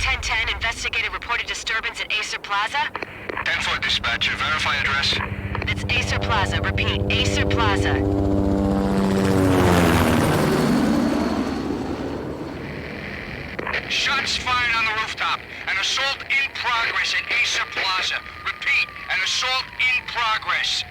1010, investigated reported disturbance at Acer Plaza. 10-4 dispatcher, verify address. It's Acer Plaza, repeat, Acer Plaza. Shots fired on the rooftop. An assault in progress at Acer Plaza. Repeat, an assault in progress.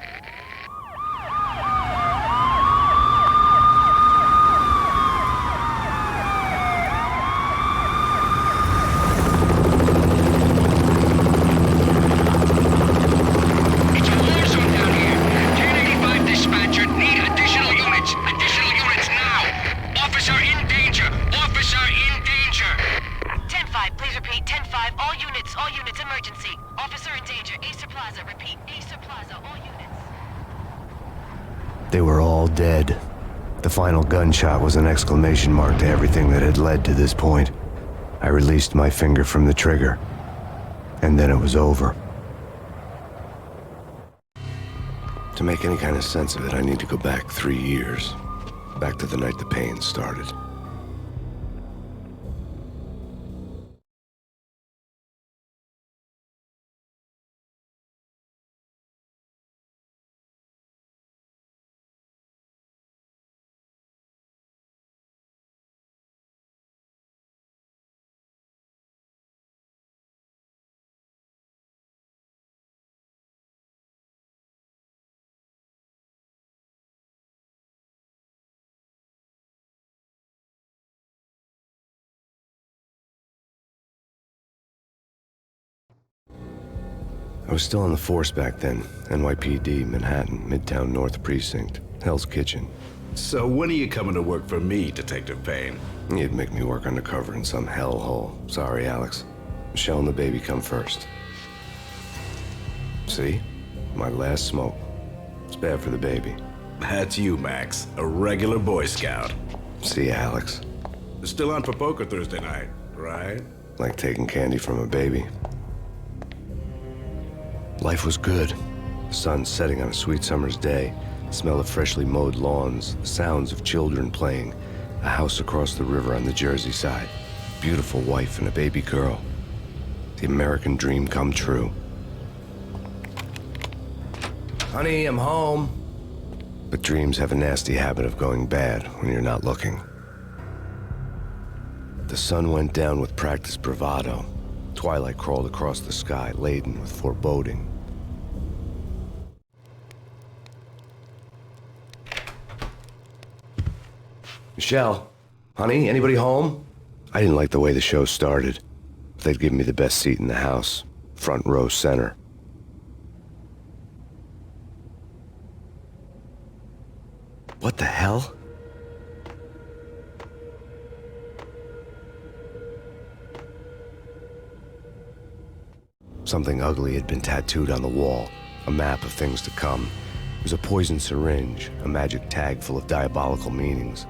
It's a war zone down here. 1085 dispatcher, need additional units. Additional units now. Officer in danger. Officer in danger. 10-5, please repeat, 10-5, all units, emergency. Officer in danger, Acer Plaza, repeat, Acer Plaza, all units. They were all dead. The final gunshot was an exclamation mark to everything that had led to this point. I released my finger from the trigger, and then it was over. To make any kind of sense of it, I need to go back 3 years. Back to the night the Payne started. I was still on the force back then. NYPD, Manhattan, Midtown North Precinct, Hell's Kitchen. So when are you coming to work for me, Detective Payne? You'd make me work undercover in some hellhole. Sorry, Alex. Michelle and the baby come first. See? My last smoke. It's bad for the baby. That's you, Max. A regular Boy Scout. See ya, Alex. Still on for poker Thursday night, right? Like taking candy from a baby. Life was good. The sun setting on a sweet summer's day. The smell of freshly mowed lawns. The sounds of children playing. A house across the river on the Jersey side. Beautiful wife and a baby girl. The American dream come true. Honey, I'm home. But dreams have a nasty habit of going bad when you're not looking. The sun went down with practiced bravado. Twilight crawled across the sky, laden with foreboding. Michelle, honey, anybody home? I didn't like the way the show started. They'd give me the best seat in the house, front row center. What the hell? Something ugly had been tattooed on the wall, a map of things to come. It was a poison syringe, a magic tag full of diabolical meanings.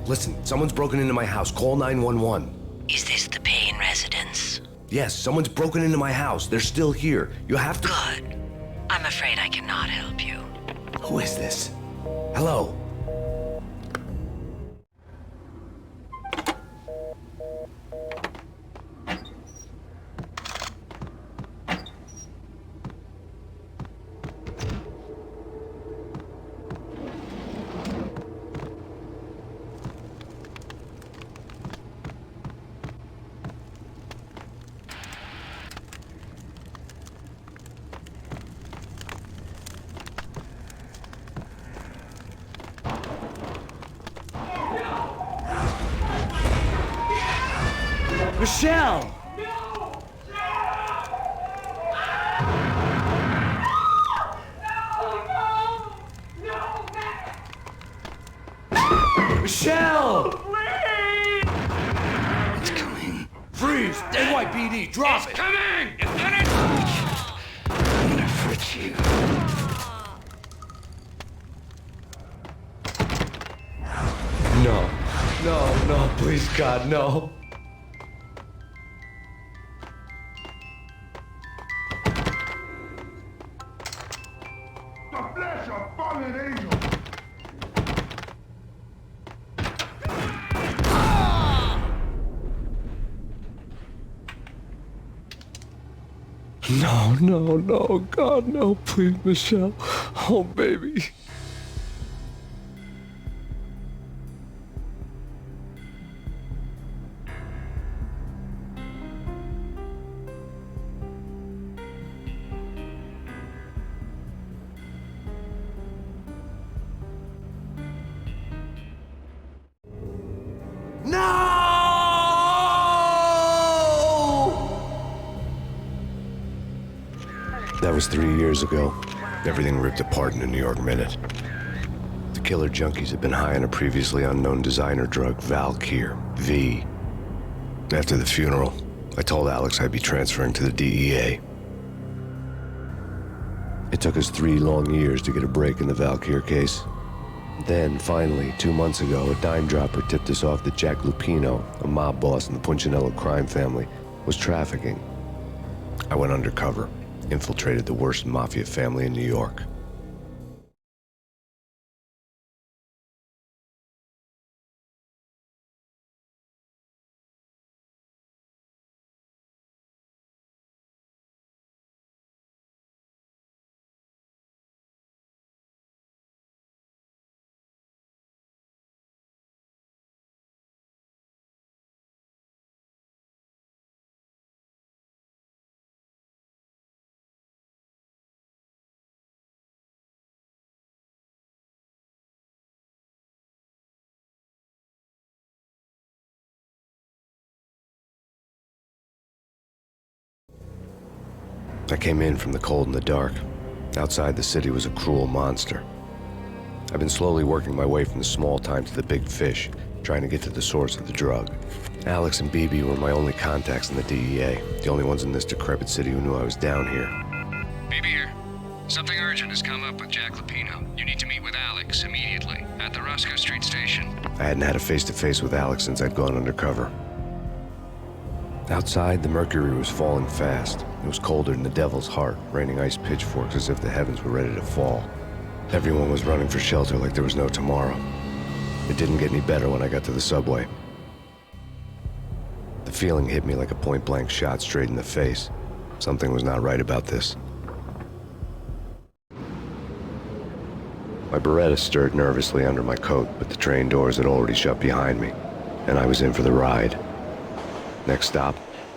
Listen, someone's broken into my house. Call 911. Is this the Payne residence? Yes, someone's broken into my house. They're still here. You have to... Good. I'm afraid I cannot help you. Who is this? Hello? Michelle! Michelle! It's coming. Freeze! Freeze! NYPD, drop it! Coming! You got it? I'm gonna fritz you. No. No, no, please, God, no. The flesh of fallen angels. No, no, no, God, no, please, Michelle. Oh, baby. That was 3 years ago. Everything ripped apart in a New York minute. The killer junkies had been high on a previously unknown designer drug, Valkyr, V. After the funeral, I told Alex I'd be transferring to the DEA. It took us 3 long years to get a break in the Valkyr case. Then, finally, 2 months ago, a dime dropper tipped us off that Jack Lupino, a mob boss in the Punchinello crime family, was trafficking. I went undercover. Infiltrated the worst mafia family in New York. I came in from the cold and the dark. Outside the city was a cruel monster. I've been slowly working my way from the small time to the big fish, trying to get to the source of the drug. Alex and BB were my only contacts in the DEA, the only ones in this decrepit city who knew I was down here. BB here. Something urgent has come up with Jack Lupino. You need to meet with Alex immediately at the Roscoe Street station. I hadn't had a face-to-face with Alex since I'd gone undercover. Outside, the mercury was falling fast. It was colder than the devil's heart, raining ice pitchforks as if the heavens were ready to fall. Everyone was running for shelter like there was no tomorrow. It didn't get any better when I got to the subway. The feeling hit me like a point-blank shot straight in the face. Something was not right about this. My Beretta stirred nervously under my coat, but the train doors had already shut behind me, and I was in for the ride. Next stop,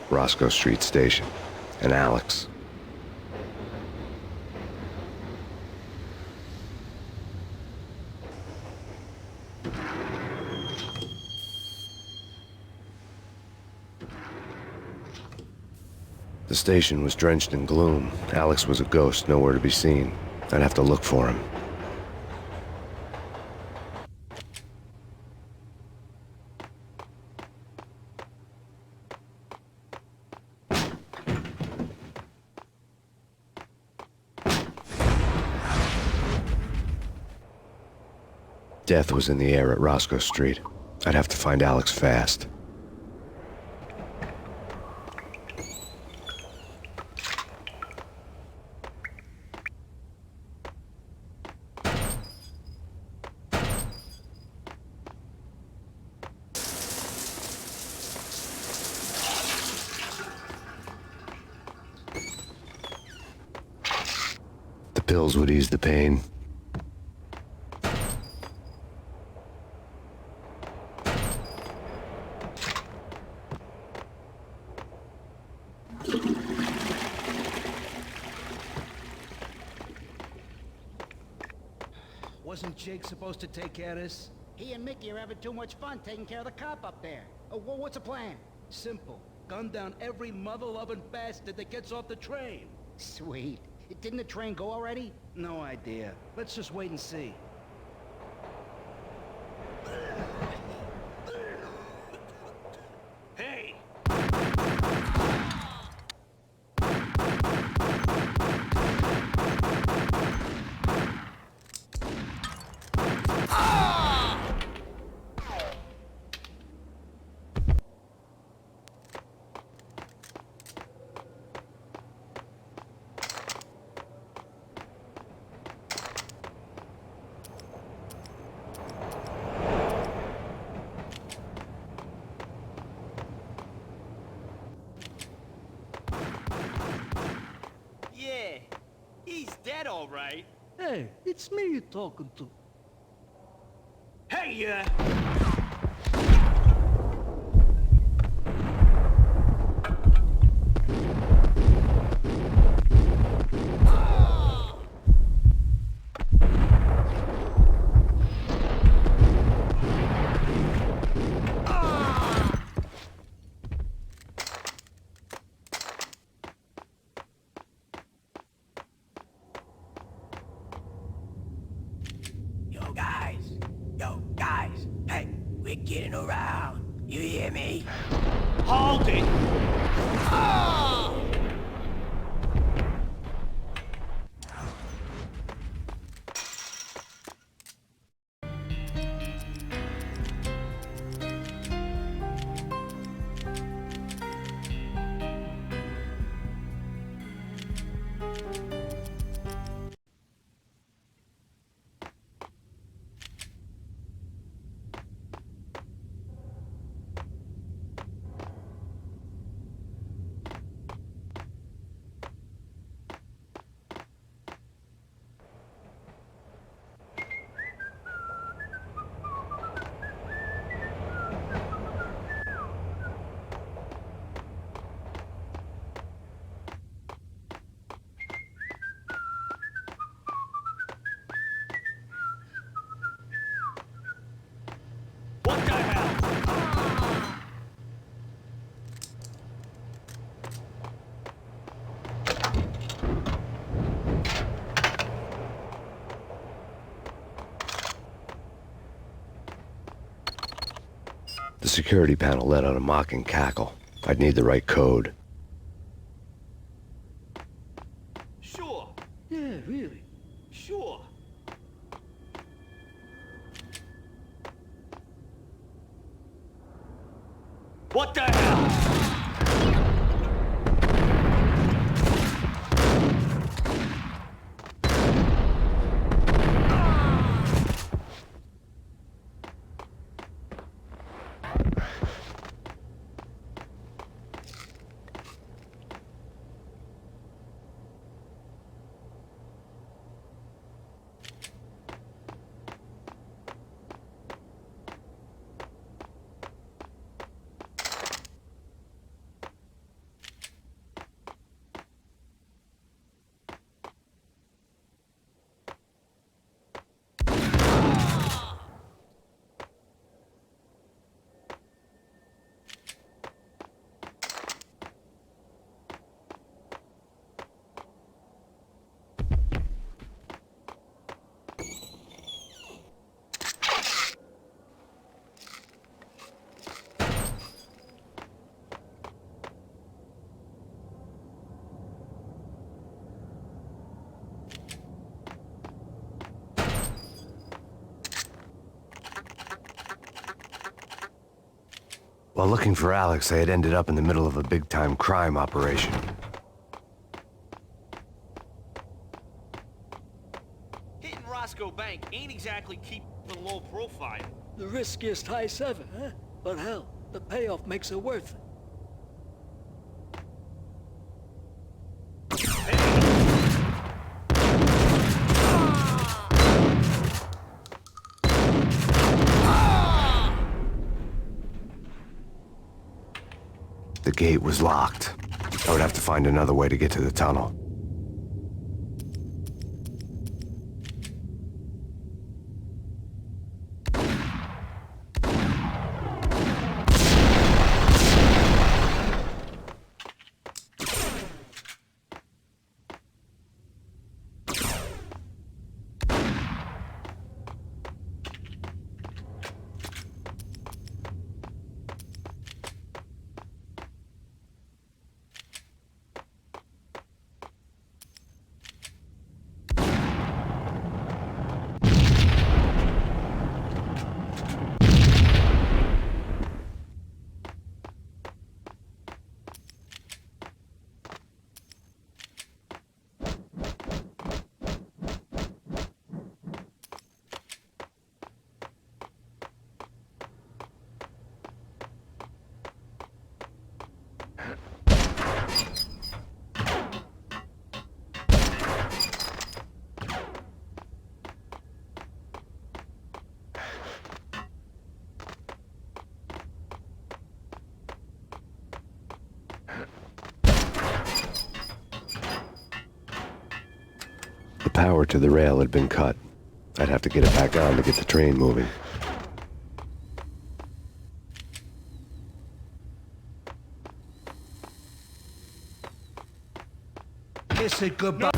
Roscoe Street Station, and Alex. The station was drenched in gloom. Alex was a ghost, nowhere to be seen. I'd have to look for him. Death was in the air at Roscoe Street. I'd have to find Alex fast. The pills would ease the pain. Wasn't Jake supposed to take care of this? He and Mickey are having too much fun taking care of the cop up there. Oh, what's the plan? Simple. Gun down every mother-loving bastard that gets off the train. Sweet. Didn't the train go already? No idea. Let's just wait and see. Hey! all right. Hey, it's me you're talking to. Hey, Yo, guys, hey, we're getting around. You hear me? hold it. What the hell? The security panel let out a mocking cackle. I'd need the right code. Sure, Yeah, really. sure. What the hell? While looking for Alex, I had ended up in the middle of a big-time crime operation. Hitting Roscoe Bank ain't exactly keeping a low profile. The riskiest heist ever, huh? But hell, the payoff makes it worth it. The gate was locked. I would have to find another way to get to the tunnel. power to the rail had been cut. I'd have to get it back on to get the train moving. Kiss it goodbye.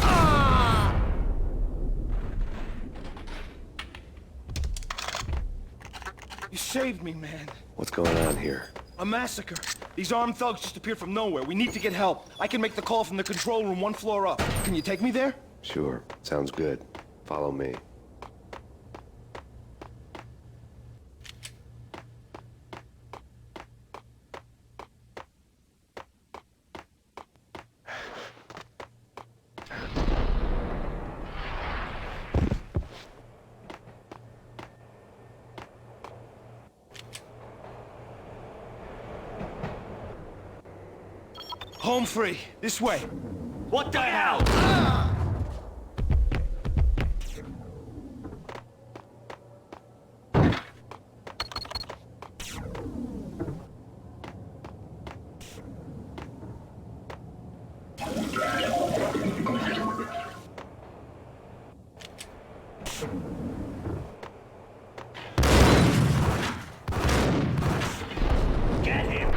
You saved me, man. What's going on here? A massacre. These armed thugs just appeared from nowhere. We need to get help. I can make the call from the control room 1 floor up. Can you take me there? Sure, sounds good. Follow me. Home free. This way. What the hell? Get him!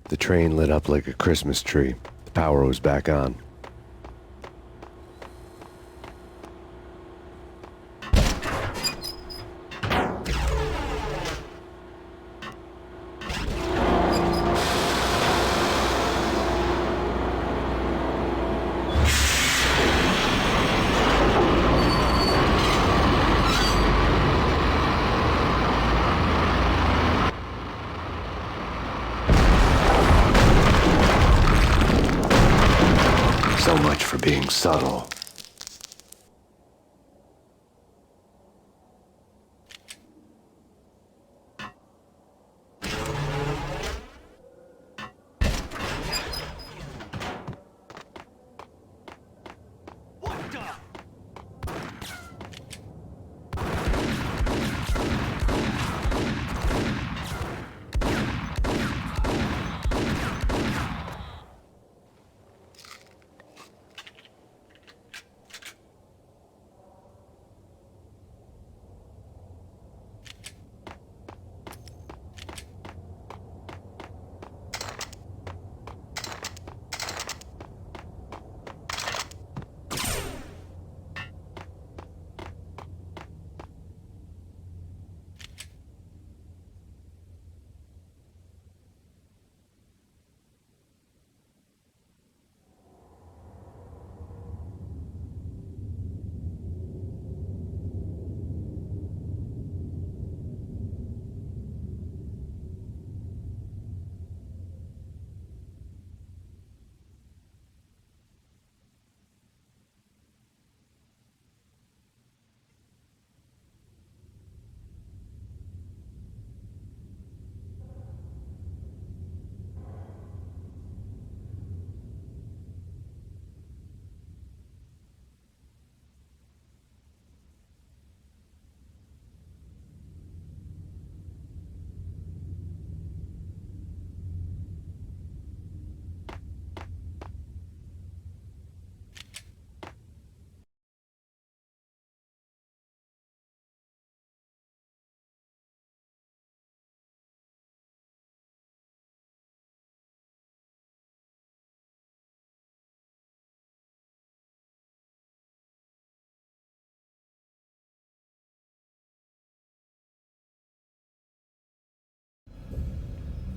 The train lit up like a Christmas tree. The power was back on. So much for being subtle. What the?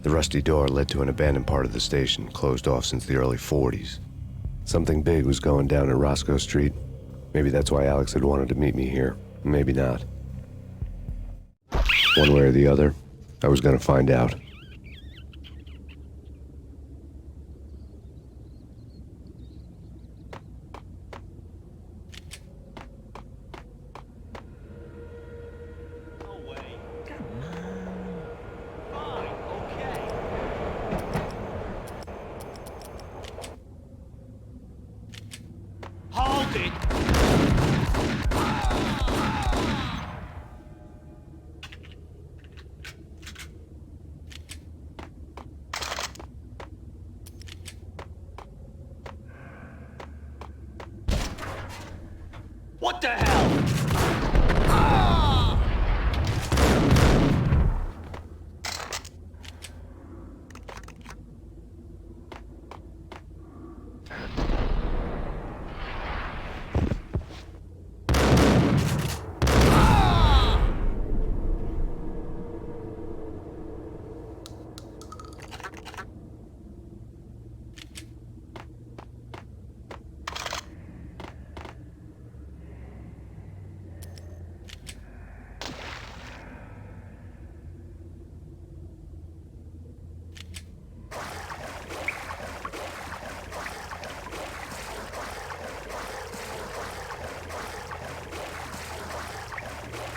The rusty door led to an abandoned part of the station, closed off since the early 40s. Something big was going down at Roscoe Street. Maybe that's why Alex had wanted to meet me here. Maybe not. One way or the other, I was gonna find out. No way. Come on. Fine, okay. Hold it! What the hell?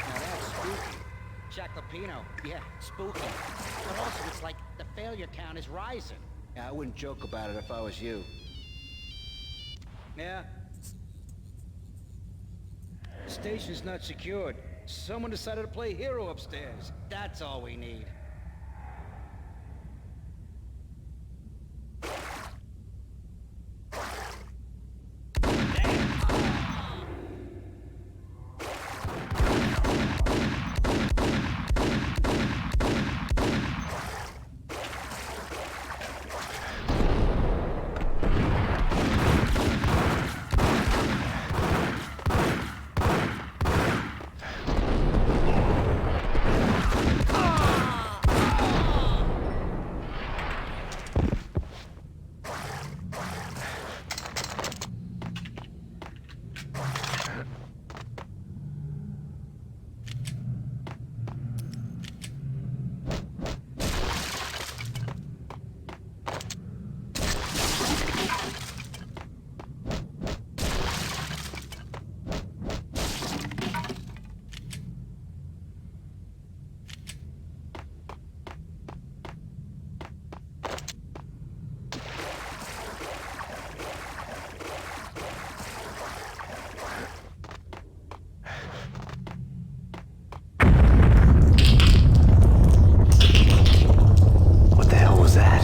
Now that's spooky. Chaclapino, yeah, spooky. But also it's like the failure count is rising. Yeah, I wouldn't joke about it if I was you. Yeah? The station's not secured. Someone decided to play hero upstairs. That's all we need. What the hell was that?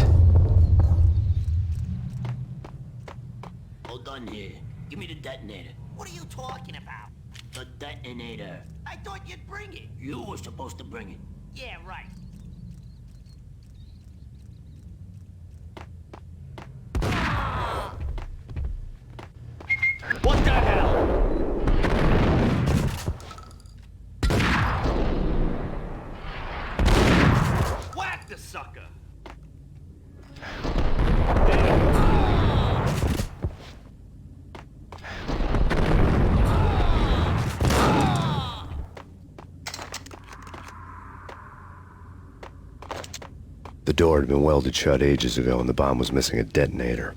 Hold on here. Give me the detonator. What are you talking about? The detonator. I thought you'd bring it. You were supposed to bring it. Yeah, right. What the hell? Whack the sucker! The door had been welded shut ages ago and the bomb was missing a detonator.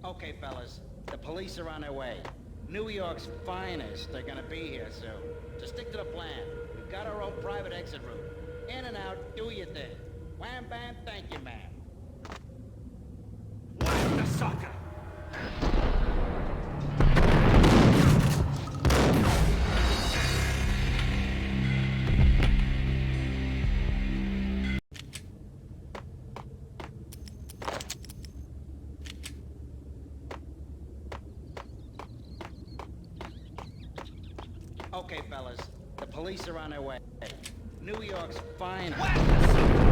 Okay, fellas. The police are on their way. New York's finest are gonna be here soon. Just stick to the plan. We've got our own private exit route. In and out, do your thing. Wham bam, thank you, ma'am. Whack the sucker! Okay, fellas. The police are on their way. New York's finest. Whack the sucker!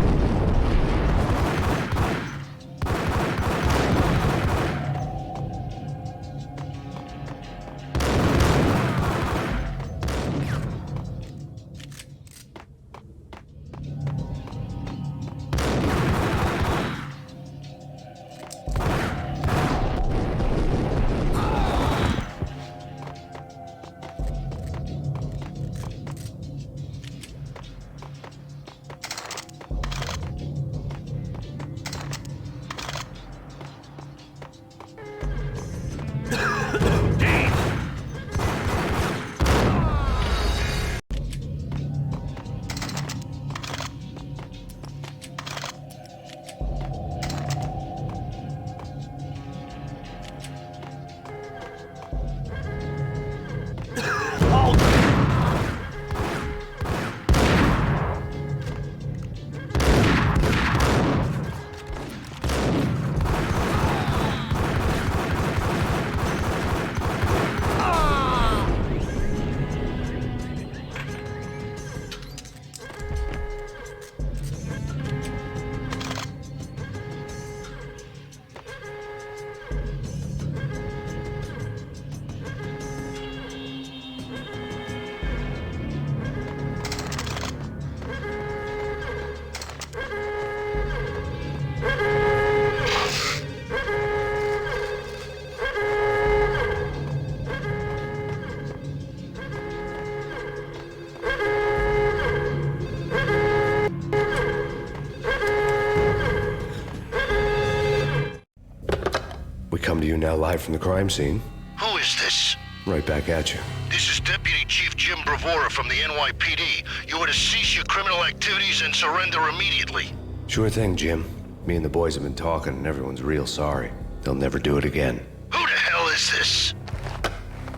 We come to you now live from the crime scene. Who is this? Right back at you. This is Deputy Chief Jim Bravura from the NYPD. You are to cease your criminal activities and surrender immediately. Sure thing, Jim. Me and the boys have been talking and everyone's real sorry. They'll never do it again. Who the hell is this?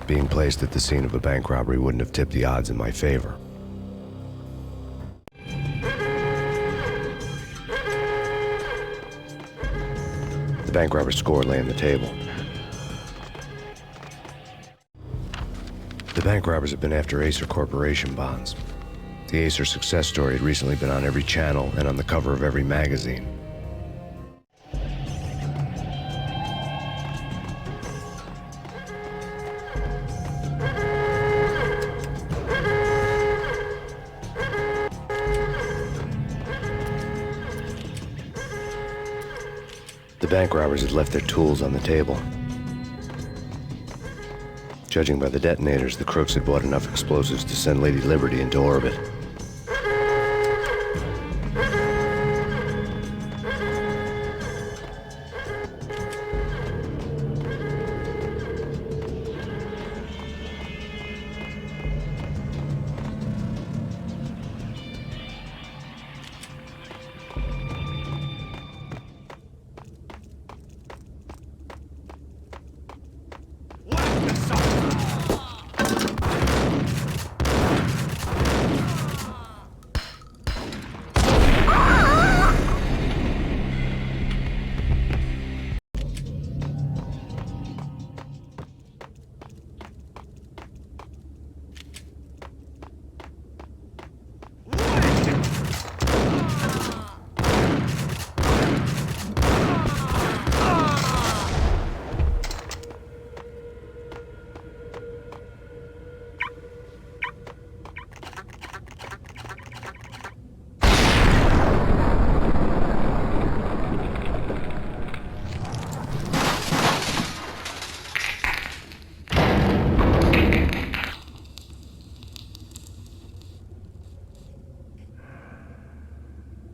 Being placed at the scene of a bank robbery wouldn't have tipped the odds in my favor. The bank robber's score lay on the table. The bank robbers have been after Acer Corporation bonds. The Acer success story had recently been on every channel and on the cover of every magazine. The bank robbers had left their tools on the table. Judging by the detonators, the crooks had bought enough explosives to send Lady Liberty into orbit.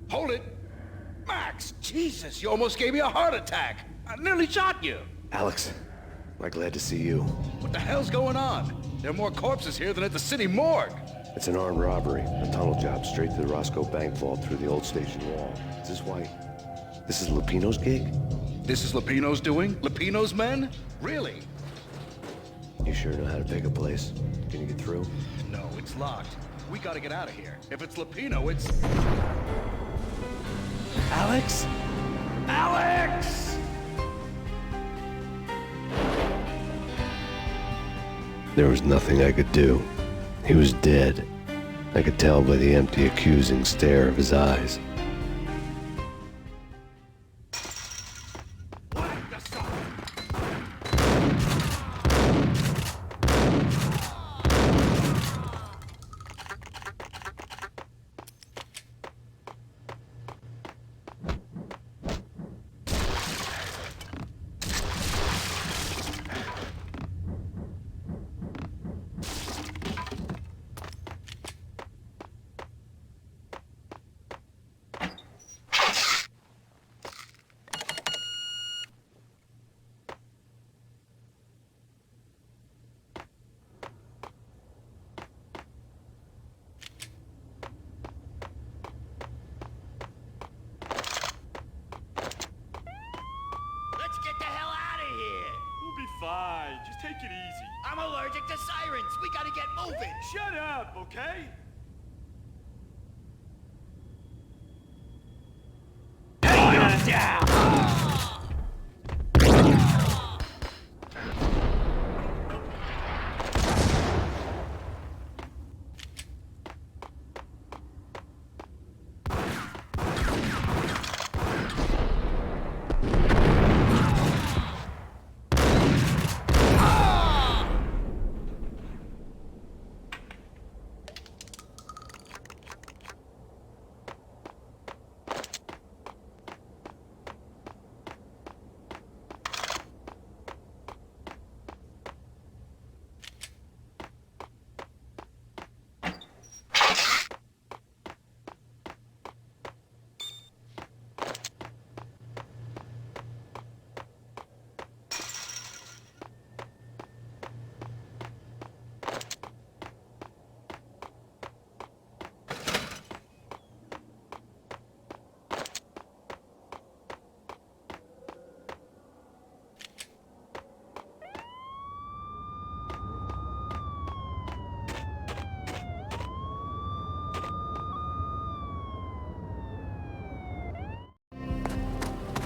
Hold it! Max, Jesus, you almost gave me a heart attack. I nearly shot you. Alex, I'm glad to see you. What the hell's going on? There are more corpses here than at the city morgue. It's an armed robbery, a tunnel job straight to the Roscoe Bank vault through the old station wall. Is this why? This is Lupino's gig? This is Lupino's doing? Lupino's men? Really? You sure know how to pick a place? Can you get through? No, it's locked. We gotta get out of here. If it's Lupino, it's... Alex? Alex! There was nothing I could do. He was dead. I could tell by the empty, accusing stare of his eyes. Let's get the hell out of here! We'll be fine. Just take it easy. I'm allergic to sirens. We gotta get moving. Shut up, okay?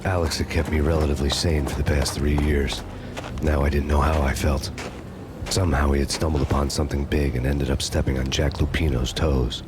Alex had kept me relatively sane for the past 3 years. Now I didn't know how I felt. Somehow he had stumbled upon something big and ended up stepping on Jack Lupino's toes.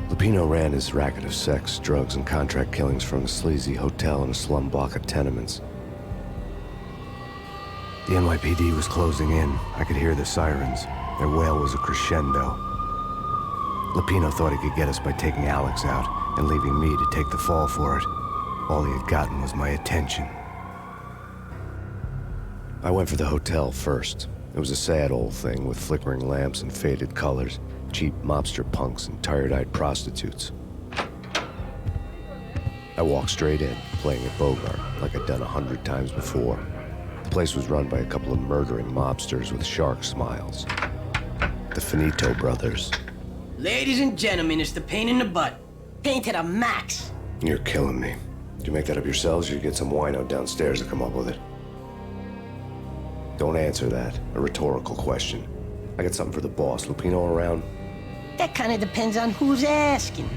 Lupino ran his racket of sex, drugs, and contract killings from a sleazy hotel in a slum block of tenements. The NYPD was closing in. I could hear the sirens. Their wail was a crescendo. Lupino thought he could get us by taking Alex out and leaving me to take the fall for it. All he had gotten was my attention. I went for the hotel first. It was a sad old thing with flickering lamps and faded colors, cheap mobster punks and tired-eyed prostitutes. I walked straight in, playing at Bogart, like I'd done 100 times before. The place was run by a couple of murdering mobsters with shark smiles. The Finito brothers. Ladies and gentlemen, it's the pain in the butt. Pain to the max. You're killing me. Did you make that up yourselves, or you get some wino downstairs to come up with it? Don't answer that. A rhetorical question. I got something for the boss. Lupino around? That kind of depends on who's asking.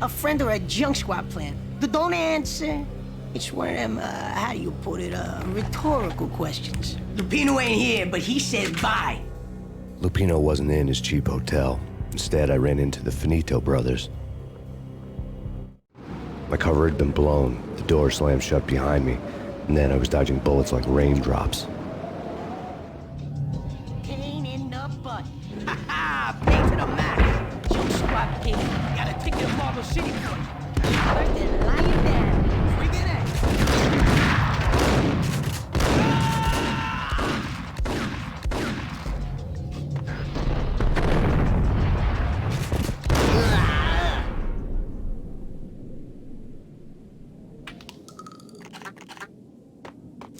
A friend or a junk squad plan. Don't answer. It's one of them, how do you put it, rhetorical questions. Lupino ain't here, but he said bye. Lupino wasn't in his cheap hotel. Instead, I ran into the Finito brothers. My cover had been blown, the door slammed shut behind me, and then I was dodging bullets like raindrops. Pain in the butt. Ha ha! Pain to the max. Junk squad pain. Got a ticket to Marble City for it. First then lie it down. Bring it in.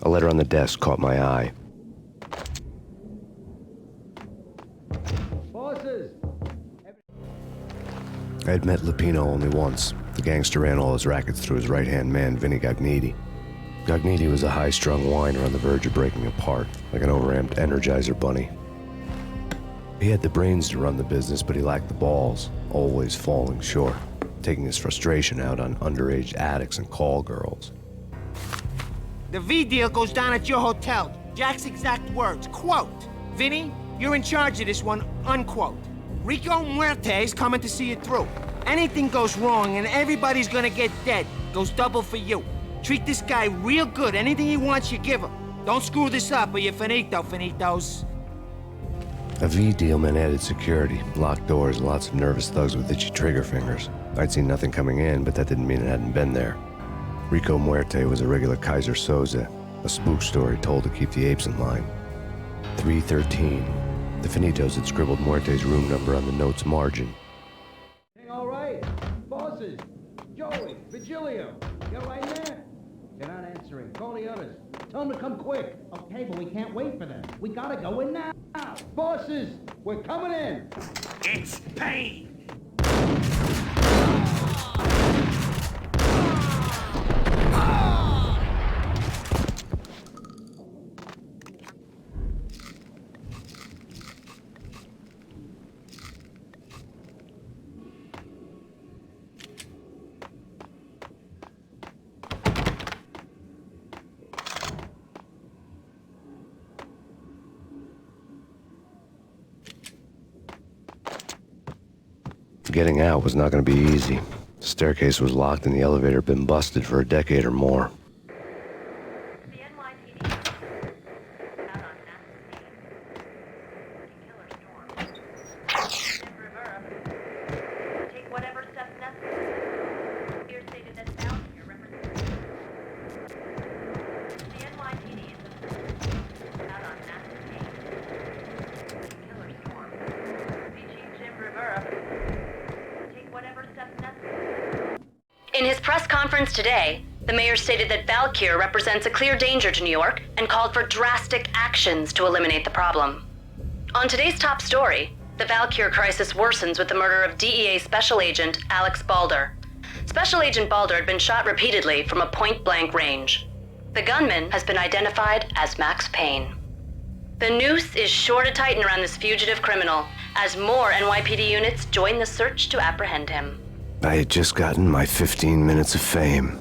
A letter on the desk caught my eye. Bosses! I had met Lupino only once. The gangster ran all his rackets through his right-hand man, Vinny Gognitti. Gognitti was a high-strung whiner on the verge of breaking apart, like an overamped Energizer bunny. He had the brains to run the business, but he lacked the balls, always falling short, taking his frustration out on underage addicts and call girls. The V deal goes down at your hotel. Jack's exact words, quote, "Vinny, you're in charge of this one," unquote. Rico Muerte's coming to see it through. Anything goes wrong and everybody's gonna get dead. Goes double for you. Treat this guy real good. Anything he wants, you give him. Don't screw this up or you're finito, finitos. A V deal meant added security, locked doors, and lots of nervous thugs with itchy trigger fingers. I'd seen nothing coming in, but that didn't mean it hadn't been there. Rico Muerte was a regular Kaiser Soze, a spook story told to keep the apes in line. 313. The Finitos had scribbled Muerte's room number on the note's margin. All right. Bosses. Joey. Vigilio. You right there? They're not answering. Call the others. Tell them to come quick. Okay, but we can't wait for them. We gotta go in now. Bosses, we're coming in. It's Payne! Getting out was not going to be easy. The staircase was locked and the elevator had been busted for a decade or more. The NYPD out on killer storm. Rivera, take whatever steps necessary. Here stated that Val here represents the NYPD is out on killer storm. Chief Jim Rivera, take whatever steps necessary. In his press conference today, the mayor stated that Valkyr represents a clear danger to New York and called for drastic actions to eliminate the problem. On today's top story, The Valkyr crisis worsens with the murder of DEA Special Agent Alex Balder. Special Agent Balder had been shot repeatedly from a point-blank range. The gunman has been identified as Max Payne. The noose is sure to tighten around this fugitive criminal as more NYPD units join the search to apprehend him. I had just gotten my 15 minutes of fame.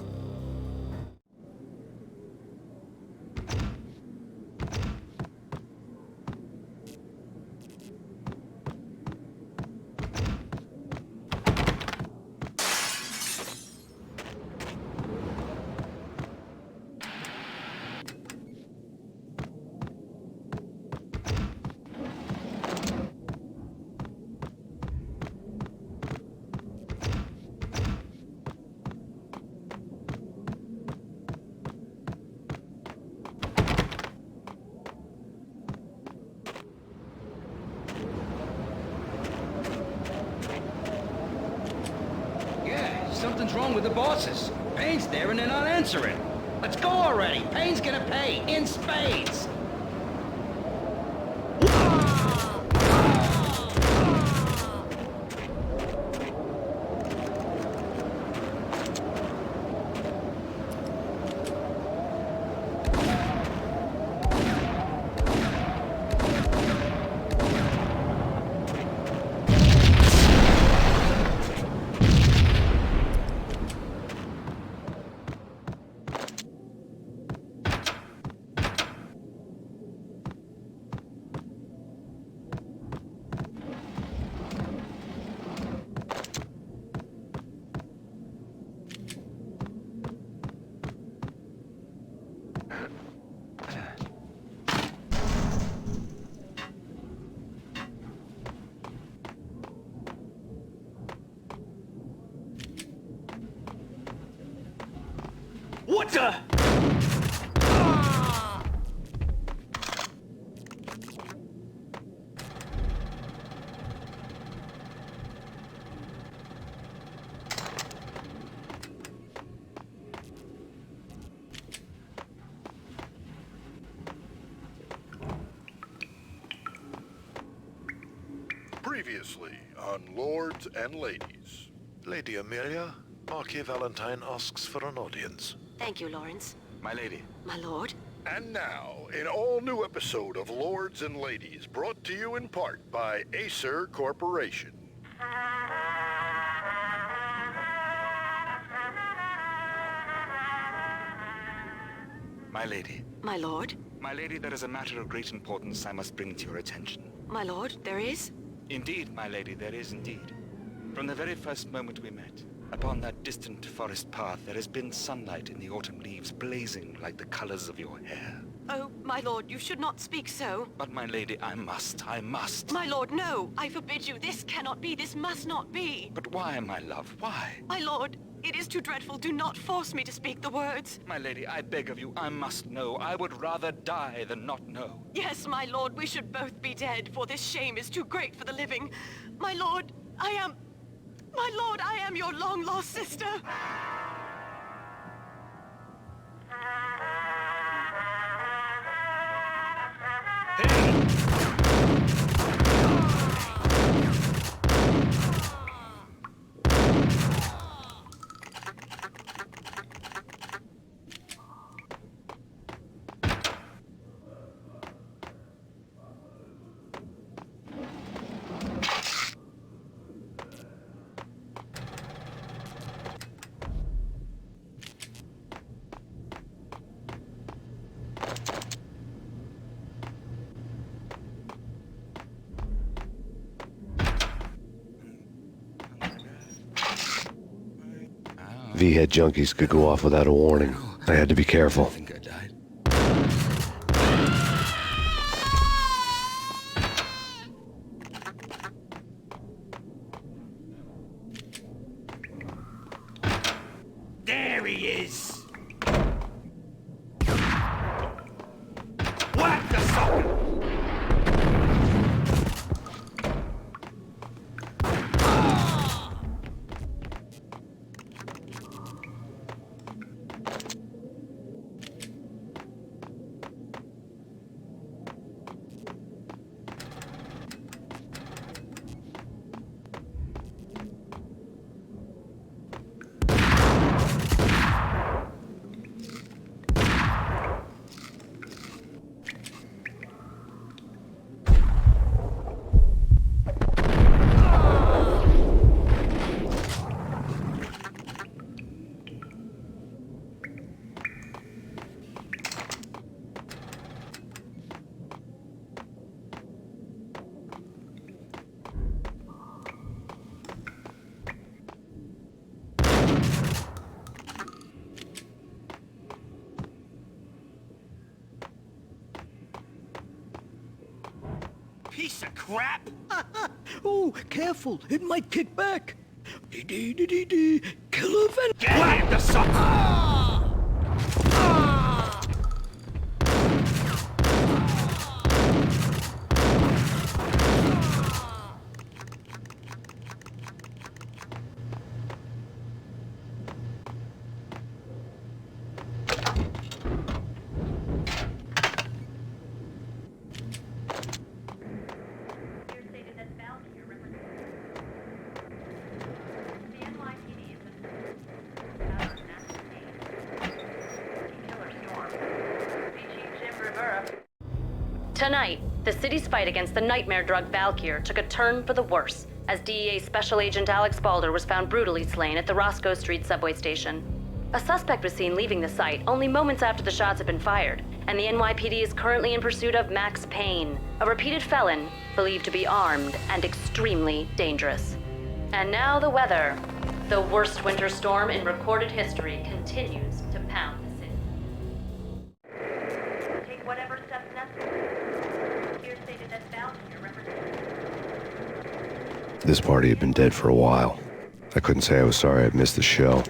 Something's wrong with the bosses. Payne's there and they're not answering. Let's go already. Payne's gonna pay in spades. What the? Previously on Lords and Ladies. Lady Amelia, Marquis Valentine asks for an audience. Thank you, Lawrence. My lady. My lord. And now, an all-new episode of Lords and Ladies, brought to you in part by Acer Corporation. My lady. My lord. My lady, there is a matter of great importance I must bring to your attention. My lord, there is? Indeed, my lady, there is indeed. From the very first moment we met, upon that distant forest path, there has been sunlight in the autumn leaves blazing like the colors of your hair. Oh, my lord, you should not speak so. But my lady, I must. My lord, no. I forbid you. This cannot be. This must not be. But why, my love, why? My lord, it is too dreadful. Do not force me to speak the words. My lady, I beg of you, I must know. I would rather die than not know. Yes, my lord, we should both be dead, for this shame is too great for the living. My lord, I am your long-lost sister. V-head junkies could go off without a warning. I had to be careful. I think I died. There he is! Whack the sucker! piece of crap! Oh, careful. It might kick back. Killer Venom. Get him, the sucker! Tonight, the city's fight against the nightmare drug Valkyr took a turn for the worse as DEA Special Agent Alex Balder was found brutally slain at the Roscoe Street subway station. A suspect was seen leaving the site only moments after the shots had been fired, and the NYPD is currently in pursuit of Max Payne, a repeated felon believed to be armed and extremely dangerous. And now the weather. The worst winter storm in recorded history continues to pound the city. Take whatever steps necessary. Here stated that Valkyr represents. This party had been dead for a while. I couldn't say I was sorry I'd missed the show.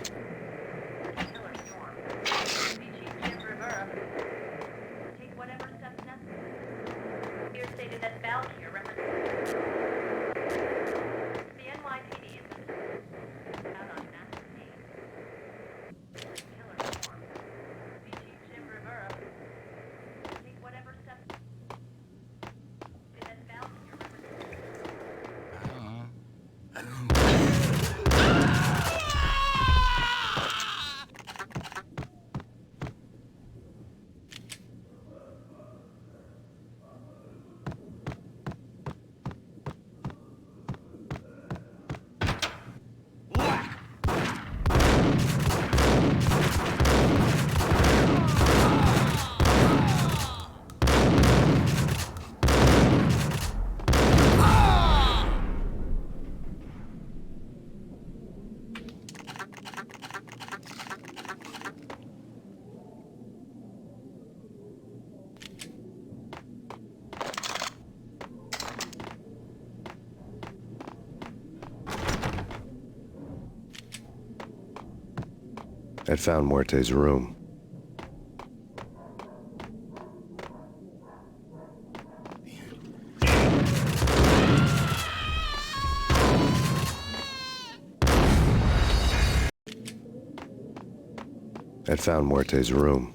I'd found Muerte's room. I'd found Muerte's room.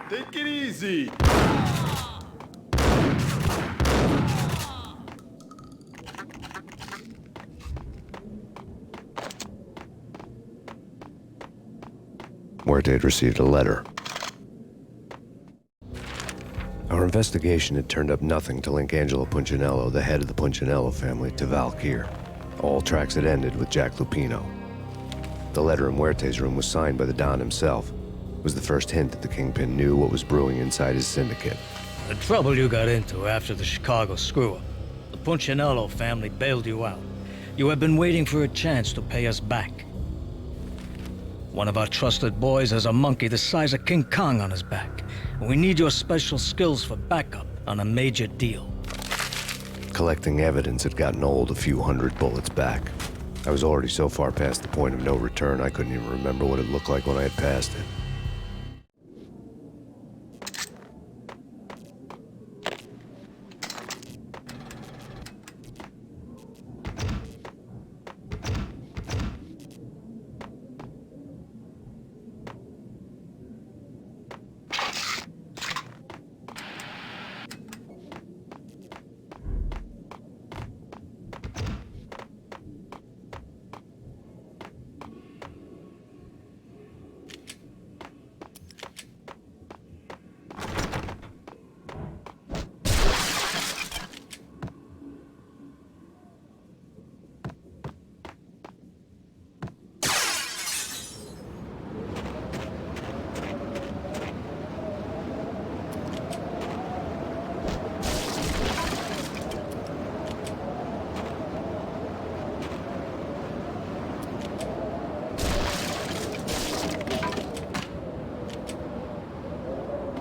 Take it easy. Muerte had received a letter. Our investigation had turned up nothing to link Angelo Punchinello, the head of the Punchinello family, to Valkyr. All tracks had ended with Jack Lupino. The letter in Muerte's room was signed by the Don himself. It was the first hint that the Kingpin knew what was brewing inside his syndicate. The trouble you got into after the Chicago screw-up. The Punchinello family bailed you out. You have been waiting for a chance to pay us back. One of our trusted boys has a monkey the size of King Kong on his back. And we need your special skills for backup on a major deal. Collecting evidence had gotten old a few hundred bullets back. I was already so far past the point of no return I couldn't even remember what it looked like when I had passed it.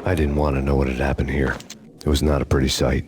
I didn't want to know what had happened here. It was not a pretty sight.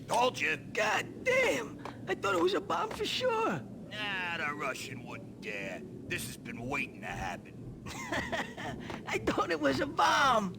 Told you. God damn! I thought it was a bomb for sure. Nah, the Russian wouldn't dare. This has been waiting to happen. I thought it was a bomb.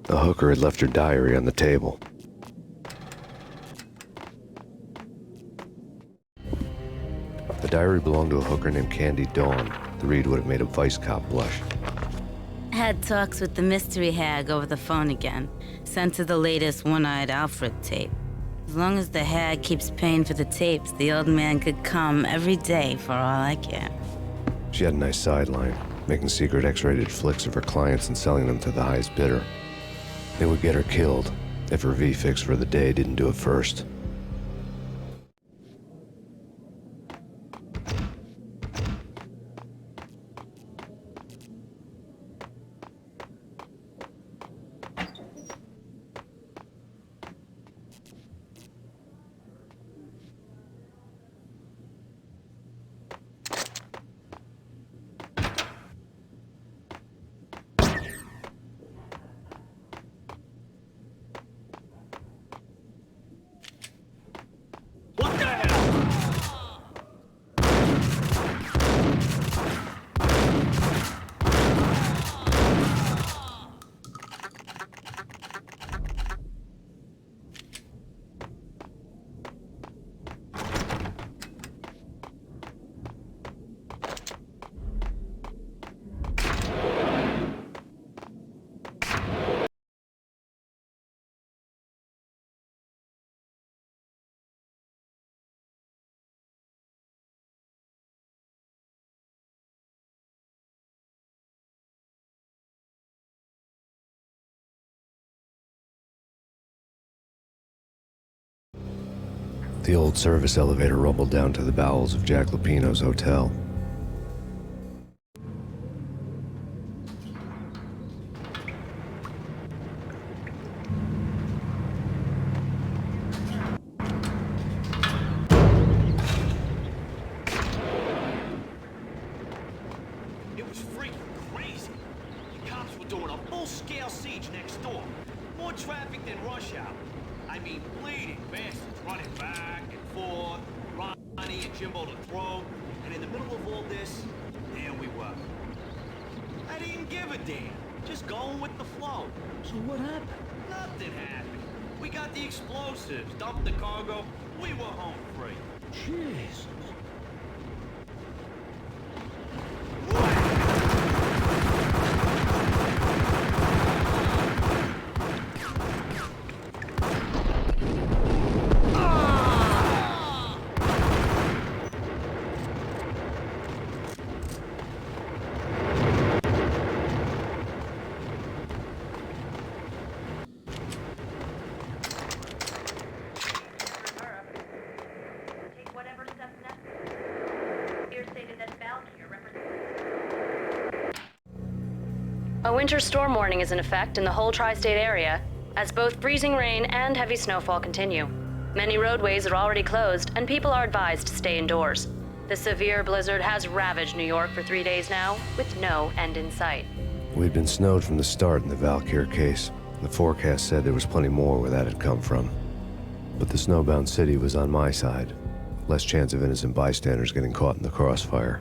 The hooker had left her diary on the table. The diary belonged to a hooker named Candy Dawn. The read would have made a vice cop blush. Had talks with the mystery hag over the phone again. Sent her the latest One-Eyed Alfred tape. As long as the hag keeps paying for the tapes, the old man could come every day for all I care. She had a nice sideline, making secret X-rated flicks of her clients and selling them to the highest bidder. They would get her killed if her V-fix for the day didn't do it first. The old service elevator rumbled down to the bowels of Jack Lupino's hotel. It was freaking crazy. The cops were doing a full-scale siege next door. More traffic than rush hour. I mean, bleeding bastards running back and forth, Ronnie and Jimbo to throw, and in the middle of all this, there we were. I didn't give a damn, just going with the flow. So what happened? Nothing happened. We got the explosives, dumped the cargo, we were home free. Jesus. A winter storm warning is in effect in the whole tri-state area, as both freezing rain and heavy snowfall continue. Many roadways are already closed, and people are advised to stay indoors. The severe blizzard has ravaged New York for 3 days now, with no end in sight. We'd been snowed from the start in the Valkyr case. The forecast said there was plenty more where that had come from. But the snowbound city was on my side. Less chance of innocent bystanders getting caught in the crossfire.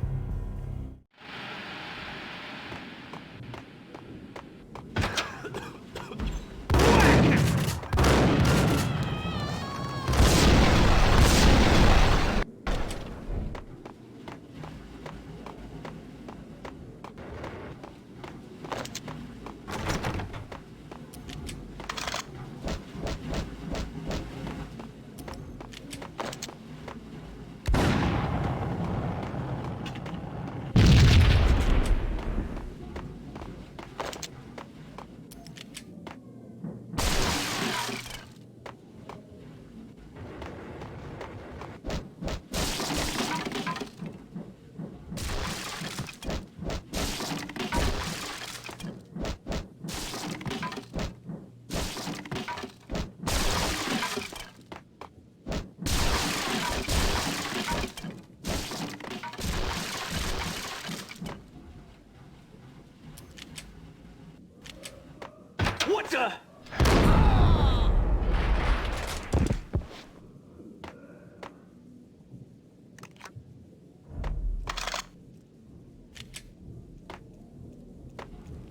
What the?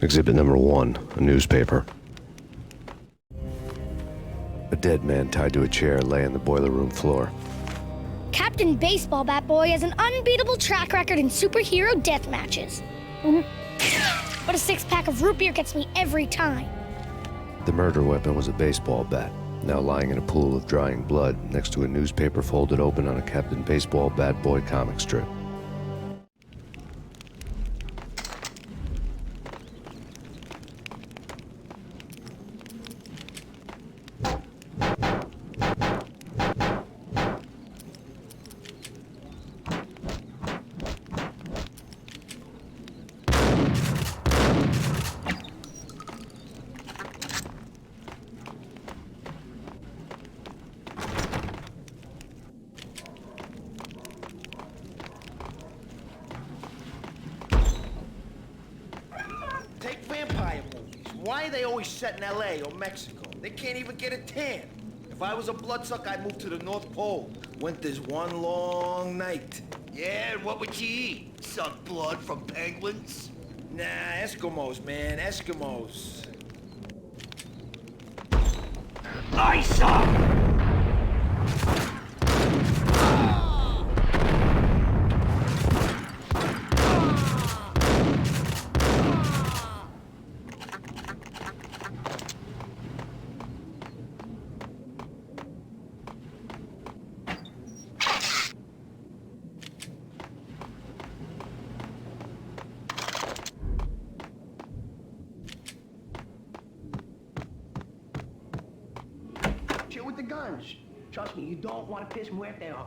Exhibit number 1, a newspaper. A dead man tied to a chair lay on the boiler room floor. Captain Baseball Bat Boy has an unbeatable track record in superhero death matches. But a 6-pack of root beer gets me every time. The murder weapon was a baseball bat, now lying in a pool of drying blood next to a newspaper folded open on a Captain Baseball Bat Boy comic strip. Take vampire movies. Why are they always set in LA or Mexico? They can't even get a tan. If I was a bloodsucker, I'd move to the North Pole. Winter's one long night. Yeah, and what would you eat? Suck blood from penguins? Nah, Eskimos, man, Eskimos. Ice up! Chill with the guns. Trust me, you don't want to piss them where they are.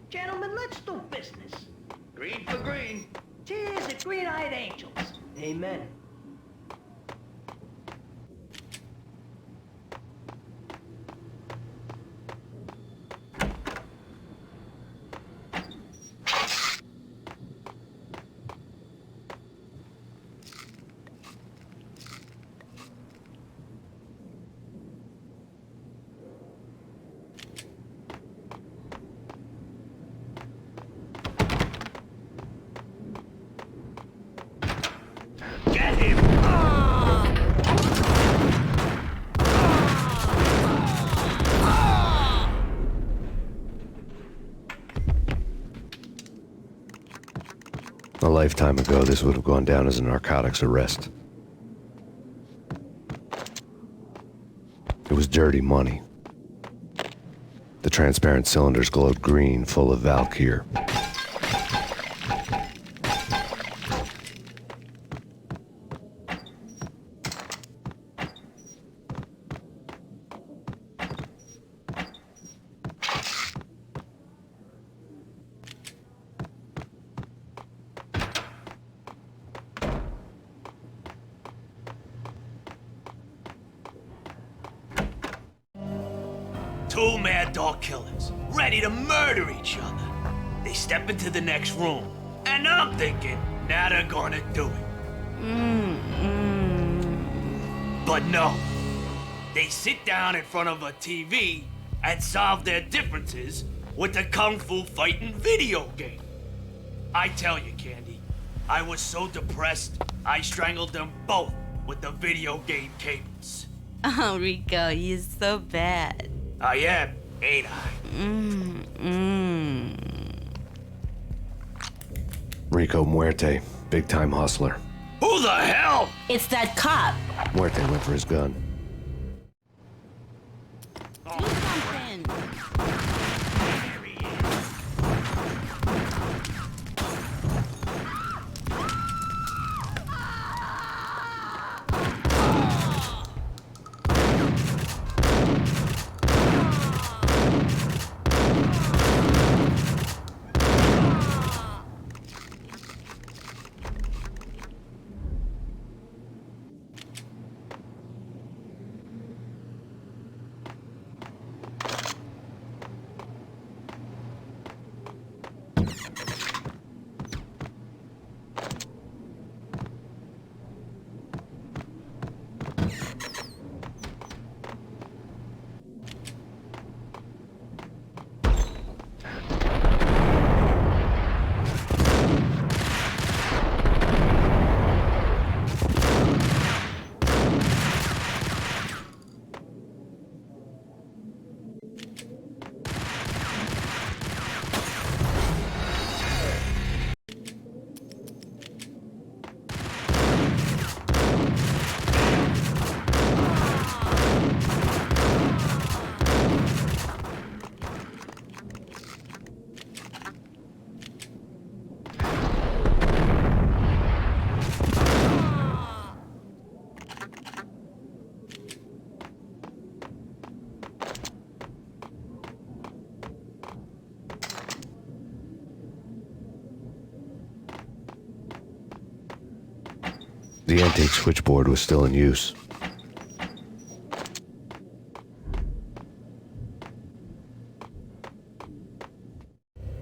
Gentlemen, let's do business. Green for green. Cheers at green-eyed angels. Amen. Get him! A lifetime ago, this would have gone down as a narcotics arrest. It was dirty money. The transparent cylinders glowed green, full of Valkyr. Two mad dog killers, ready to murder each other. They step into the next room, and I'm thinking, now they're gonna do it. But no. They sit down in front of a TV and solve their differences with a kung fu fighting video game. I tell you, Candy, I was so depressed, I strangled them both with the video game cables. Oh, Rico, you're so bad. I am, ain't I? Rico Muerte, big-time hustler. Who the hell? It's that cop. Muerte went for his gun. Do something. The antique switchboard was still in use.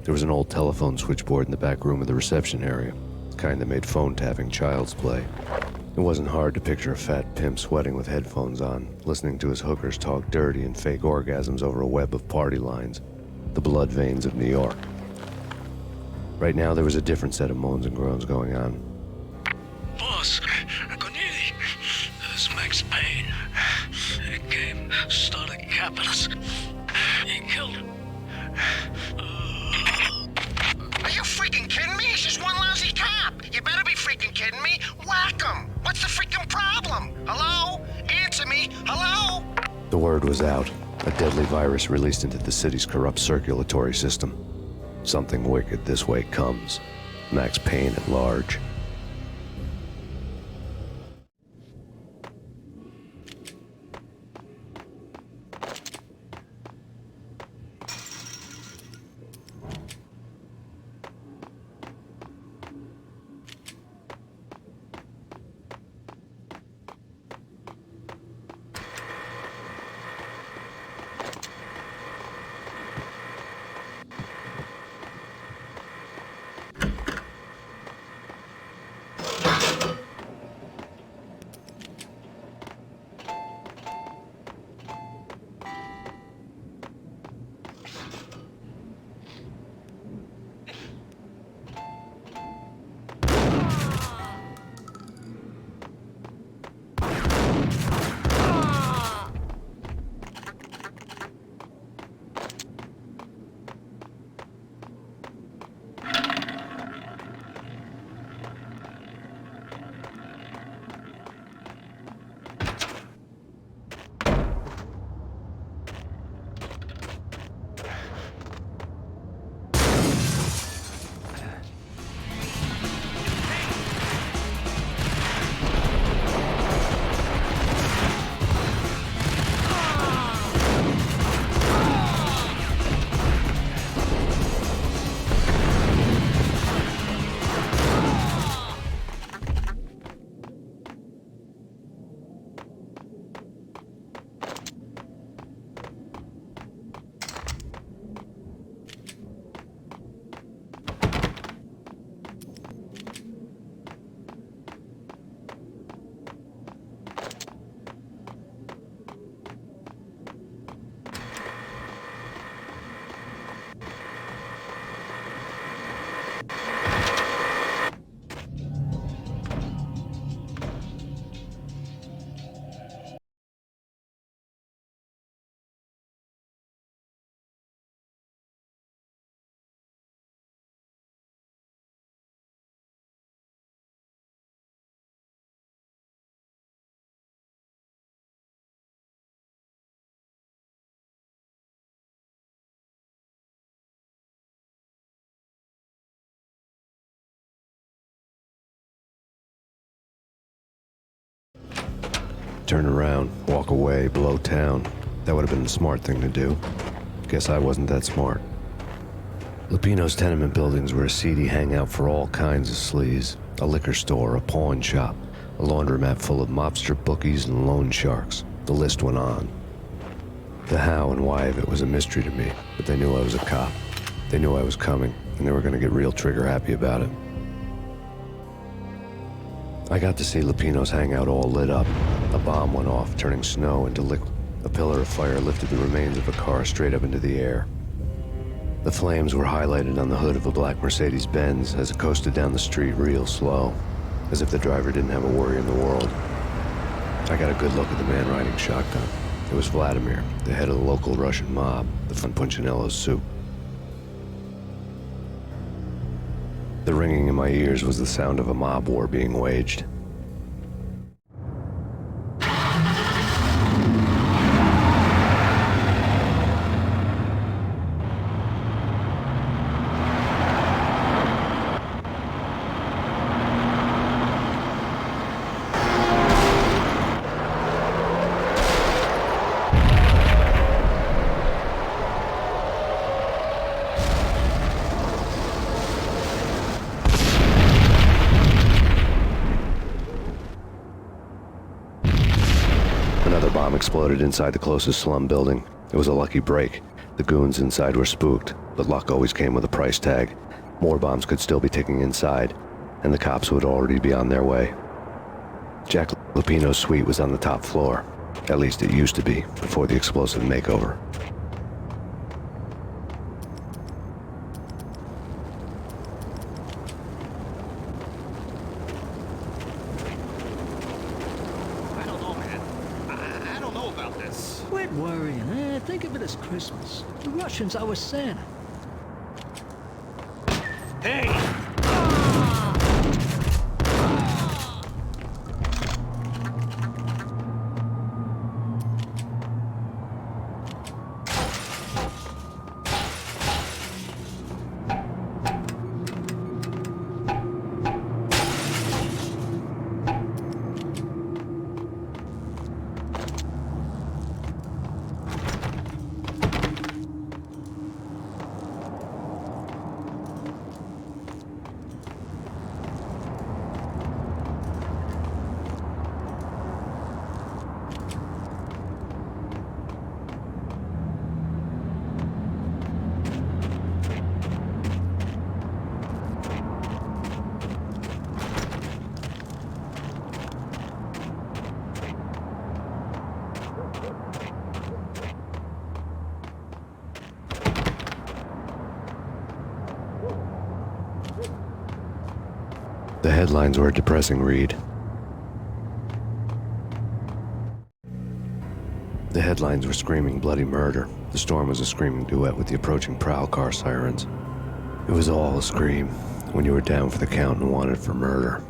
There was an old telephone switchboard in the back room of the reception area, the kind that made phone tapping child's play. It wasn't hard to picture a fat pimp sweating with headphones on, listening to his hookers talk dirty and fake orgasms over a web of party lines, the blood veins of New York. Right now, there was a different set of moans and groans going on. Boss, Corneli, this is Max Payne. He came, started capping us. He killed him. Are you freaking kidding me? He's just one lousy cop. You better be freaking kidding me. Whack him. What's the freaking problem? Hello? Answer me. Hello? The word was out. A deadly virus released into the city's corrupt circulatory system. Something wicked this way comes. Max Payne at large. Turn around, walk away, blow town. That would have been the smart thing to do. Guess I wasn't that smart. Lupino's tenement buildings were a seedy hangout for all kinds of sleaze. A liquor store, a pawn shop, a laundromat full of mobster bookies and loan sharks. The list went on. The how and why of it was a mystery to me, but they knew I was a cop. They knew I was coming, and they were going to get real trigger-happy about it. I got to see Lupino's hangout all lit up. A bomb went off, turning snow into liquid. A pillar of fire lifted the remains of a car straight up into the air. The flames were highlighted on the hood of a black Mercedes-Benz as it coasted down the street real slow, as if the driver didn't have a worry in the world. I got a good look at the man riding shotgun. It was Vladimir, the head of the local Russian mob, the von Punchinello's soup. The ringing in my ears was the sound of a mob war being waged. Another bomb exploded inside the closest slum building. It was a lucky break. The goons inside were spooked, but luck always came with a price tag. More bombs could still be ticking inside, and the cops would already be on their way. Jack Lupino's suite was on the top floor. At least it used to be, before the explosive makeover. Quit worrying, eh? Think of it as Christmas. The Russians are Santa. Hey! The headlines were a depressing read. The headlines were screaming bloody murder. The storm was a screaming duet with the approaching prowl car sirens. It was all a scream when you were down for the count and wanted for murder.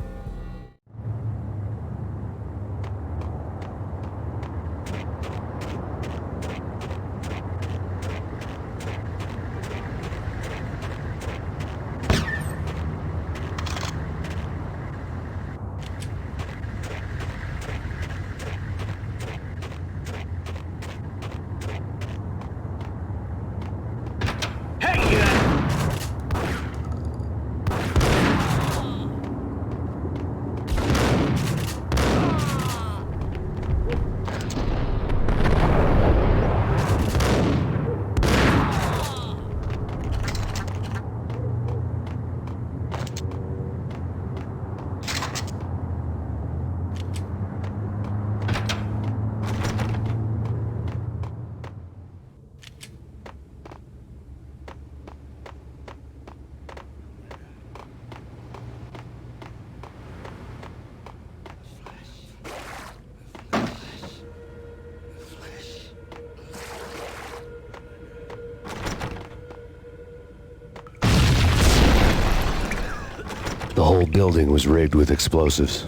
The whole building was rigged with explosives.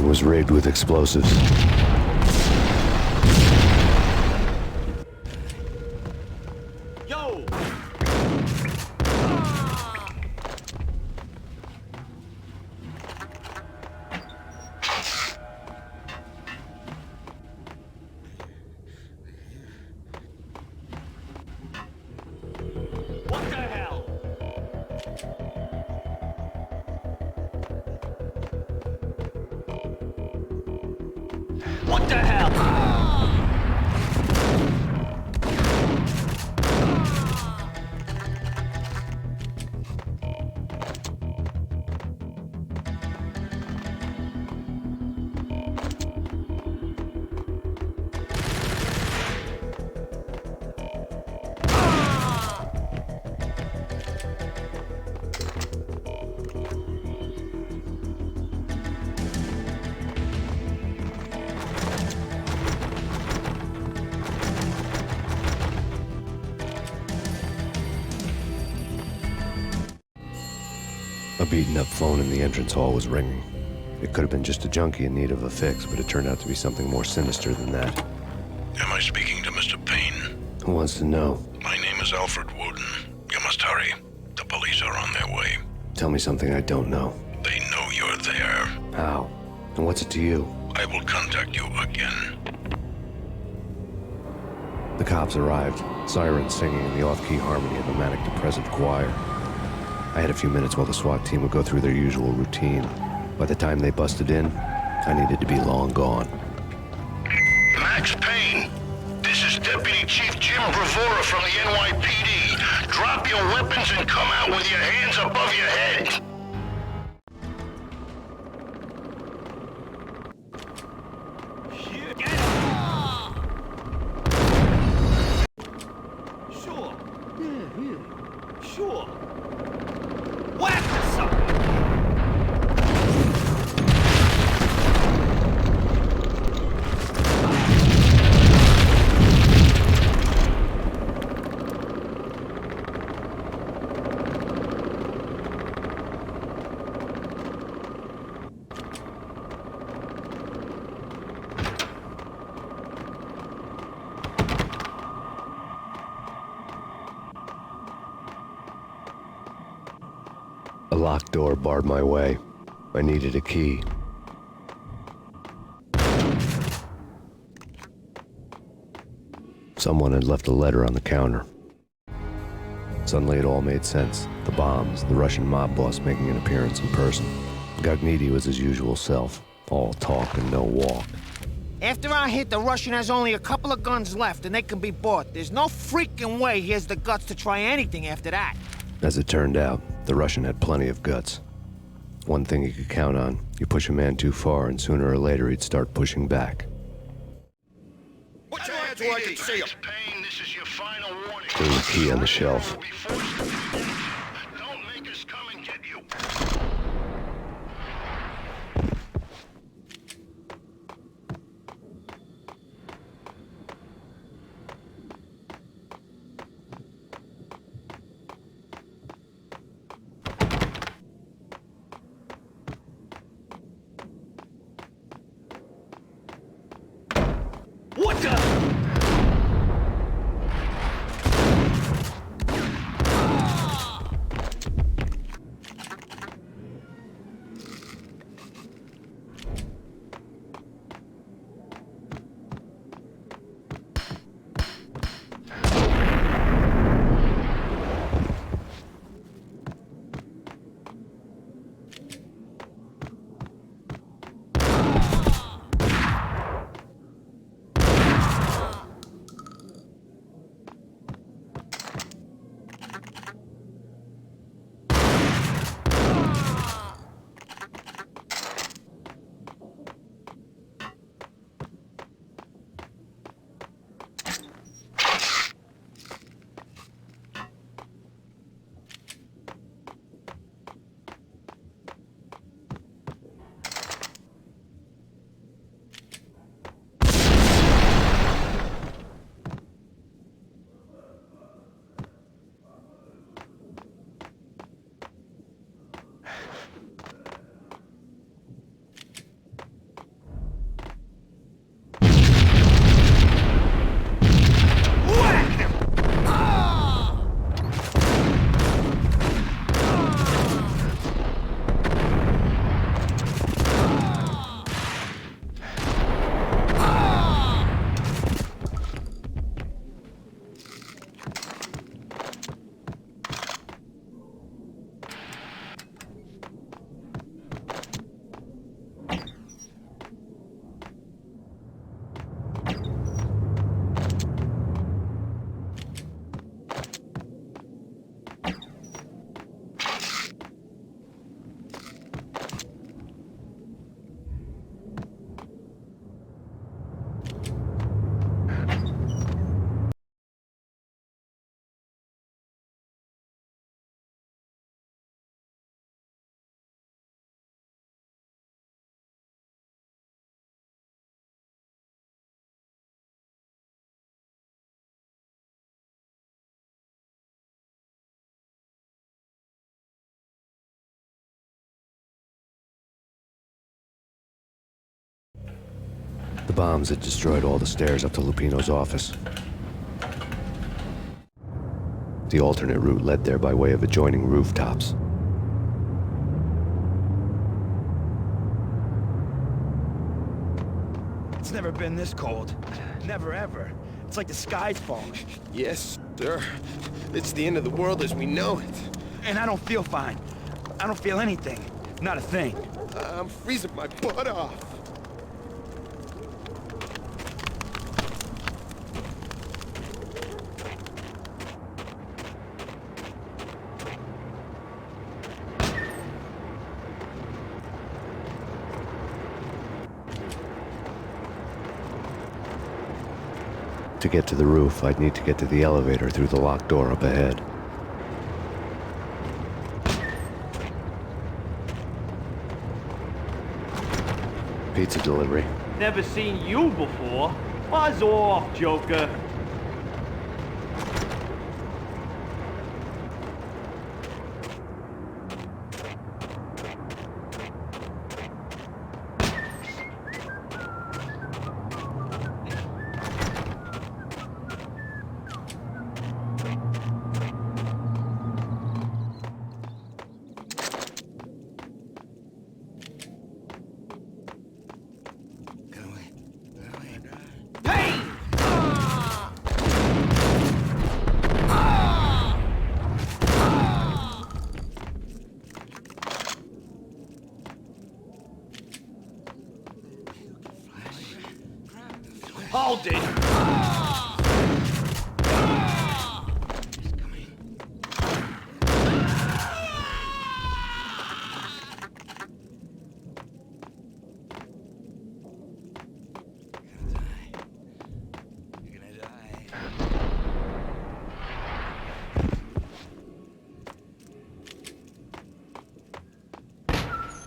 Everything was rigged with explosives. Yo! What the hell? What the hell? A beaten-up phone in the entrance hall was ringing. It could have been just a junkie in need of a fix, but it turned out to be something more sinister than that. Am I speaking to Mr. Payne? Who wants to know? My name is Alfred Woden. You must hurry. The police are on their way. Tell me something I don't know. They know you're there. How? And what's it to you? I will contact you again. The cops arrived, sirens singing in the off-key harmony of a manic-depressive choir. I had a few minutes while the SWAT team would go through their usual routine. By the time they busted in, I needed to be long gone. Max Payne, this is Deputy Chief Jim Bravura from the NYPD. Drop your weapons and come out with your hands above your head. Sure. Yeah. Sure. Whack the sucker! A locked door barred my way. I needed a key. Someone had left a letter on the counter. Suddenly it all made sense. The bombs, the Russian mob boss making an appearance in person. Gognitti was his usual self. All talk and no walk. After our hit, the Russian has only a couple of guns left, and they can be bought. There's no freaking way he has the guts to try anything after that. As it turned out, the Russian had plenty of guts. One thing you could count on, you push a man too far and sooner or later he'd start pushing back. Put your hands where I can see them. Payne, this is your final warning. There was a key on the shelf. Don't make us come and get you. What the? The bombs had destroyed all the stairs up to Lupino's office. The alternate route led there by way of adjoining rooftops. It's never been this cold. Never ever. It's like the sky's falling. Yes, sir. It's the end of the world as we know it. And I don't feel fine. I don't feel anything. Not a thing. I'm freezing my butt off. To get to the roof, I'd need to get to the elevator through the locked door up ahead. Pizza delivery. Never seen you before. Buzz off, Joker. Hold it!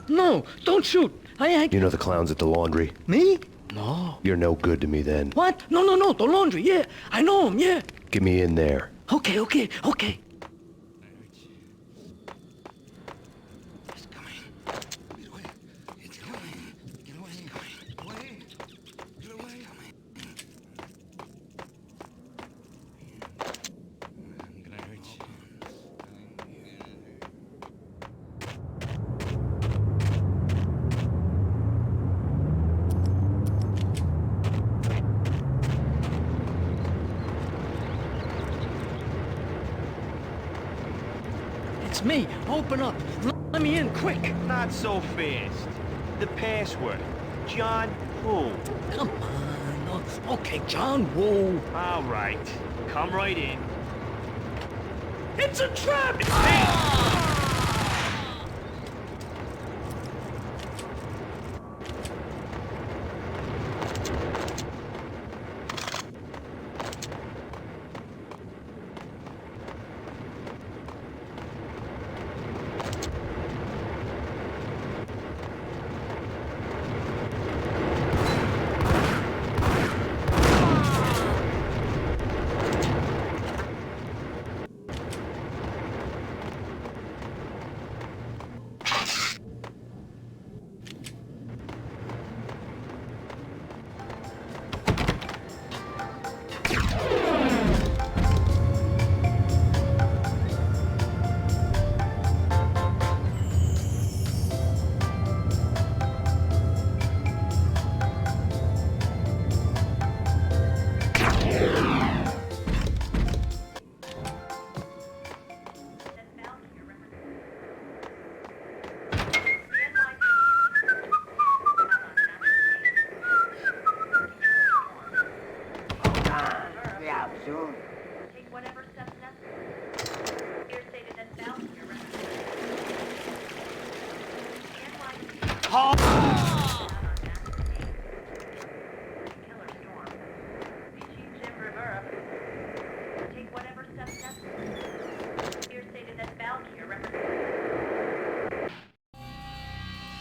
No, don't shoot. You know the clowns at the laundry? Me? No. You're no good to me then. What? No, the laundry, yeah. I know him, yeah. Get me in there. Okay. It's me. Open up. Let me in, quick. Not so fast. The password. John Woo. Come on. Okay, John Woo. All right. Come right in. It's a trap!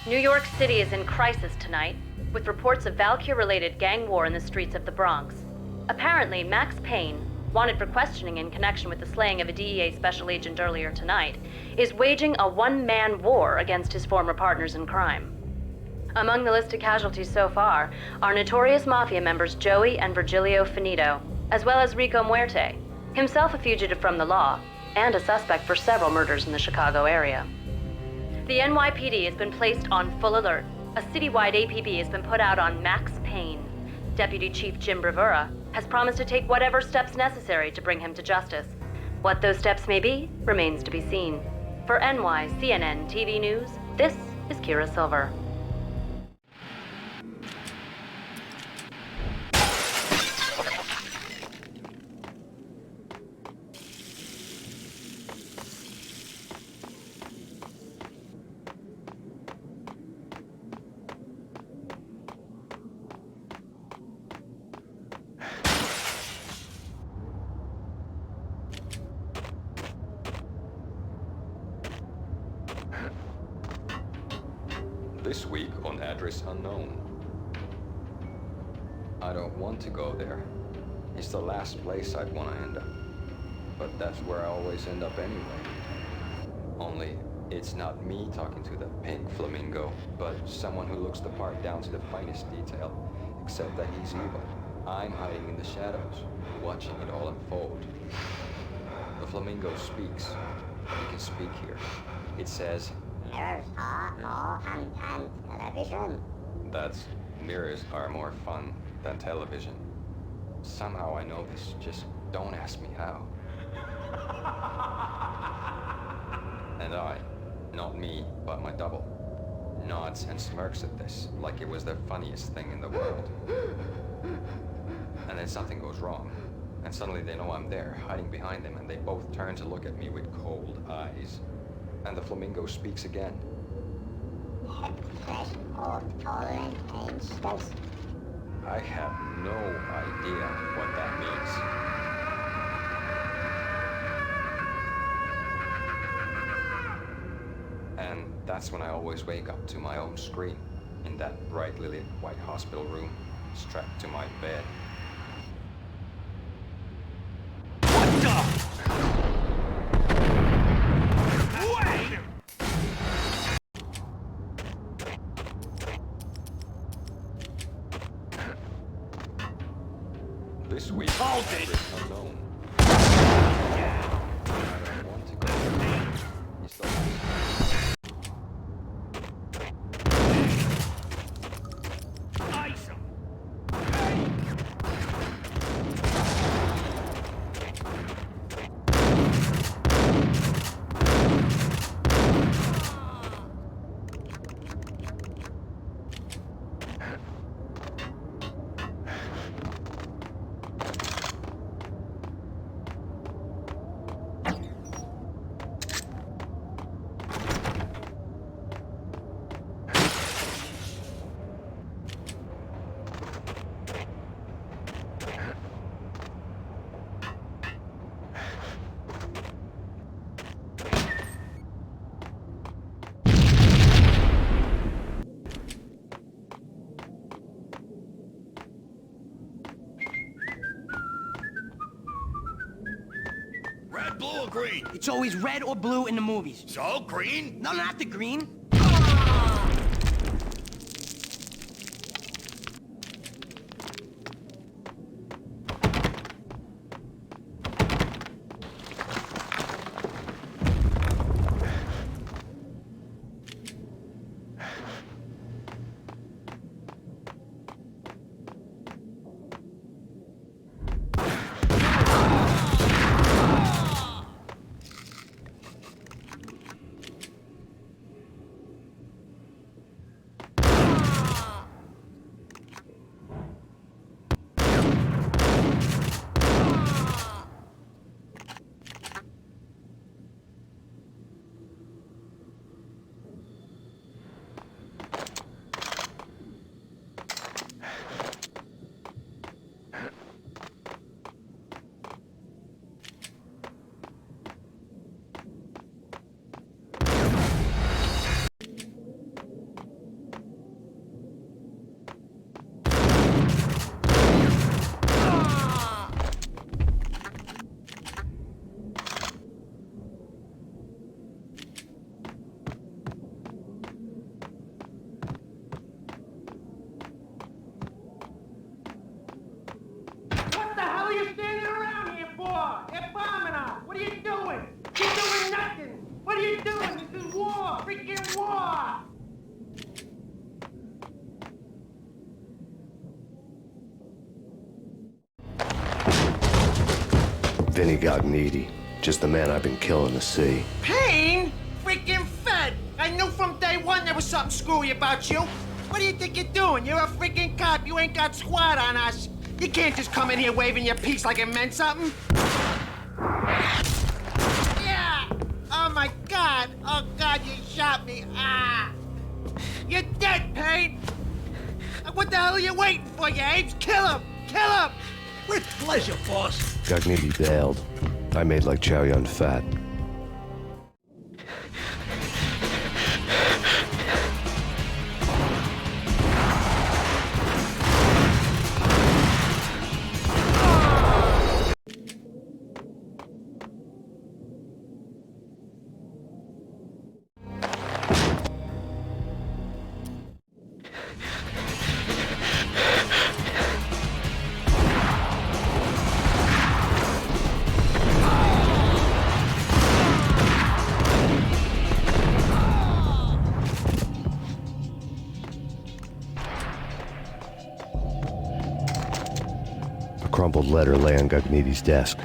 New York City is in crisis tonight, with reports of Valkyr-related gang war in the streets of the Bronx. Apparently, Max Payne, wanted for questioning in connection with the slaying of a DEA special agent earlier tonight, is waging a one-man war against his former partners in crime. Among the listed casualties so far are notorious mafia members Joey and Virgilio Finito, as well as Rico Muerte, himself a fugitive from the law, and a suspect for several murders in the Chicago area. The NYPD has been placed on full alert. A citywide APB has been put out on Max Payne. Deputy Chief Jim Bravura has promised to take whatever steps necessary to bring him to justice. What those steps may be remains to be seen. For CNN TV News, this is Kira Silver. This week on Address Unknown. I don't want to go there. It's the last place I'd want to end up. But that's where I always end up anyway. Only, it's not me talking to the pink flamingo, but someone who looks the part down to the finest detail, except that he's evil. I'm hiding in the shadows, watching it all unfold. The flamingo speaks. You can speak here. It says, "Mirrors are more fun than television." That's, mirrors are more fun than television. Somehow I know this, just don't ask me how. And I, not me, but my double, nods and smirks at this like it was the funniest thing in the world. And then something goes wrong, and suddenly they know I'm there, hiding behind them, and they both turn to look at me with cold eyes. And the flamingo speaks again. I have no idea what that means. And that's when I always wake up to my own scream, in that brightly lit white hospital room, strapped to my bed. What the? Wait! This week, Hold it! Unknown. I don't want to go there. It's the last. Ice 'em. Red, blue, or green? It's always red or blue in the movies. So, green? No, not the green. Vinny Gognitti. Just the man I've been killing to see. Payne? Freaking fed! I knew from day one there was something screwy about you. What do you think you're doing? You're a freaking cop. You ain't got squad on us. You can't just come in here waving your piece like it meant something. Yeah! Oh my God! Oh God, you shot me! Ah! You're dead, Payne! What the hell are you waiting for, you apes? Kill him! Kill him! With pleasure, boss. Gognitti bailed. I made like Chow Yun Fat. A crumpled letter lay on Gognitti's desk.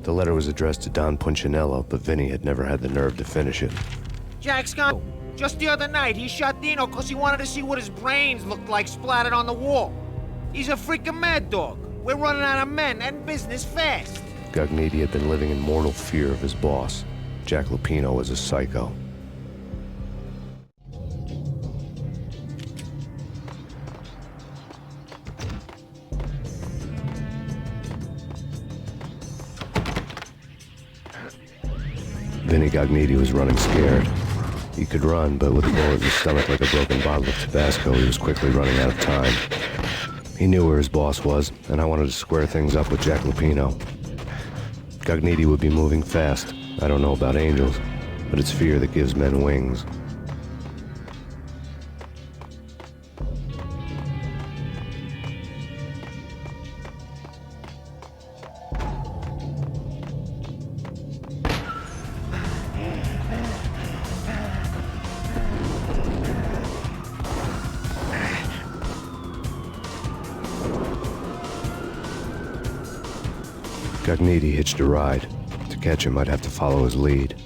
The letter was addressed to Don Punchinello, but Vinny had never had the nerve to finish it. Jack's gone. Just the other night, he shot Dino because he wanted to see what his brains looked like splattered on the wall. He's a freaking mad dog. We're running out of men and business fast. Gognitti had been living in mortal fear of his boss. Jack Lupino was a psycho. Vinny Gognitti was running scared. He could run, but with a bullet in his stomach like a broken bottle of Tabasco, he was quickly running out of time. He knew where his boss was, and I wanted to square things up with Jack Lupino. Gognitti would be moving fast. I don't know about angels, but it's fear that gives men wings. Gognitti hitched a ride. To catch him, I'd have to follow his lead.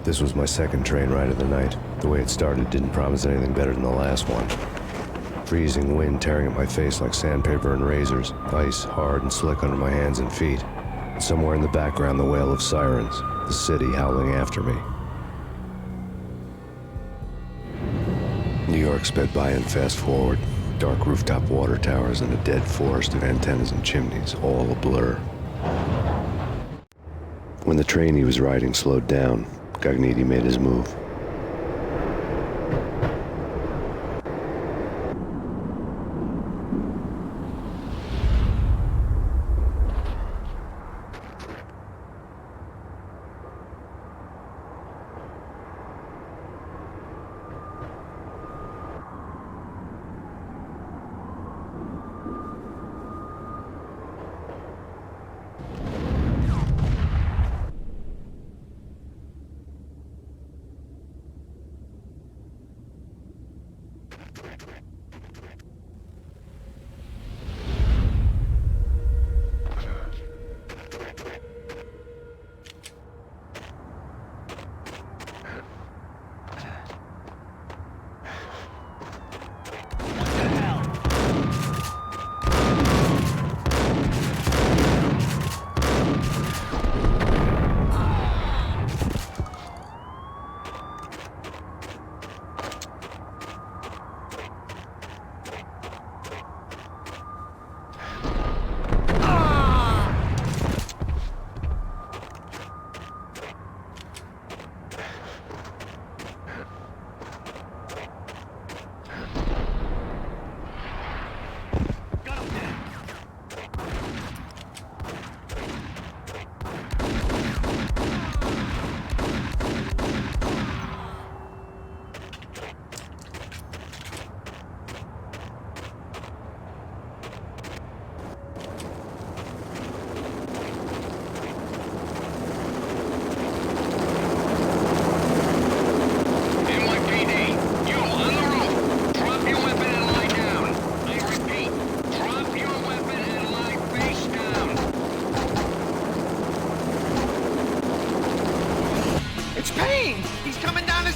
This was my second train ride of the night. The way it started didn't promise anything better than the last one. Freezing wind tearing at my face like sandpaper and razors, ice hard and slick under my hands and feet. And somewhere in the background, the wail of sirens, the city howling after me. New York sped by in fast forward. Dark rooftop water towers and a dead forest of antennas and chimneys, all a blur. When the train he was riding slowed down, Gognitti made his move.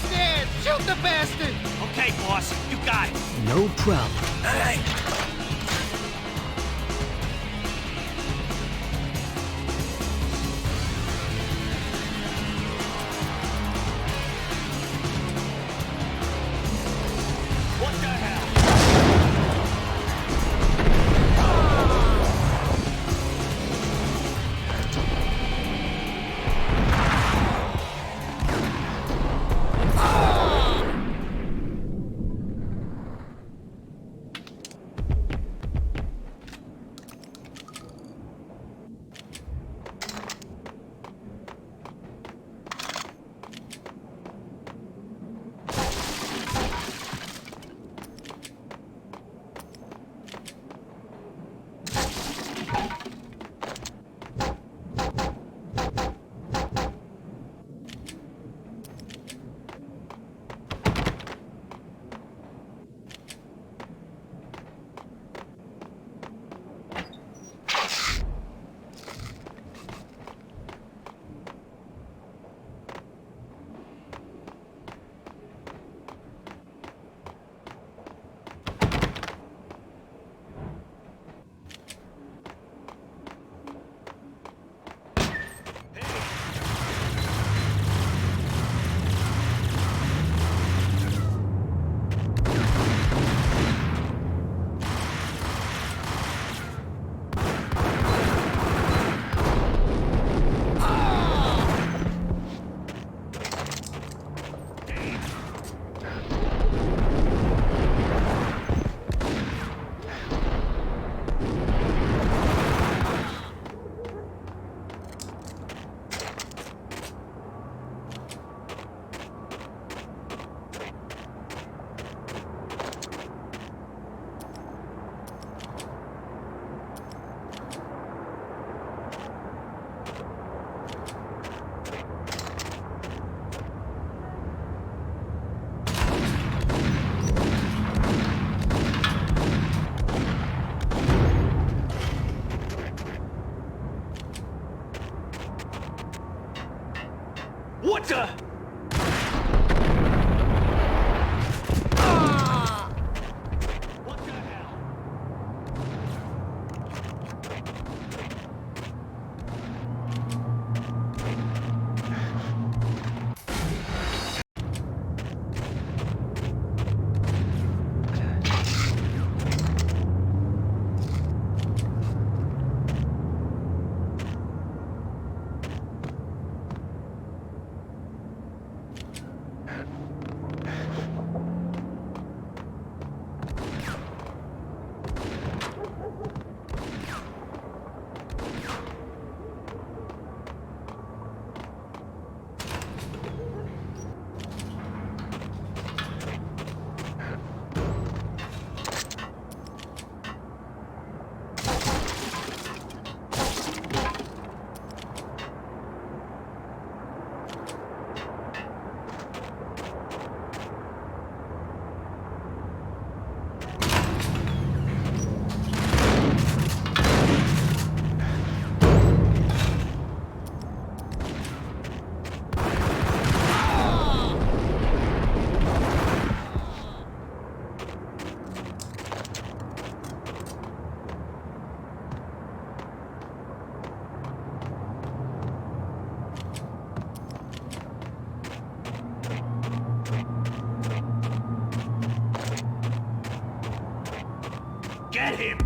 Understand? Shoot the bastard! Okay, boss, you got it. No problem. All right. What the hell? What the? What the hell? Get him!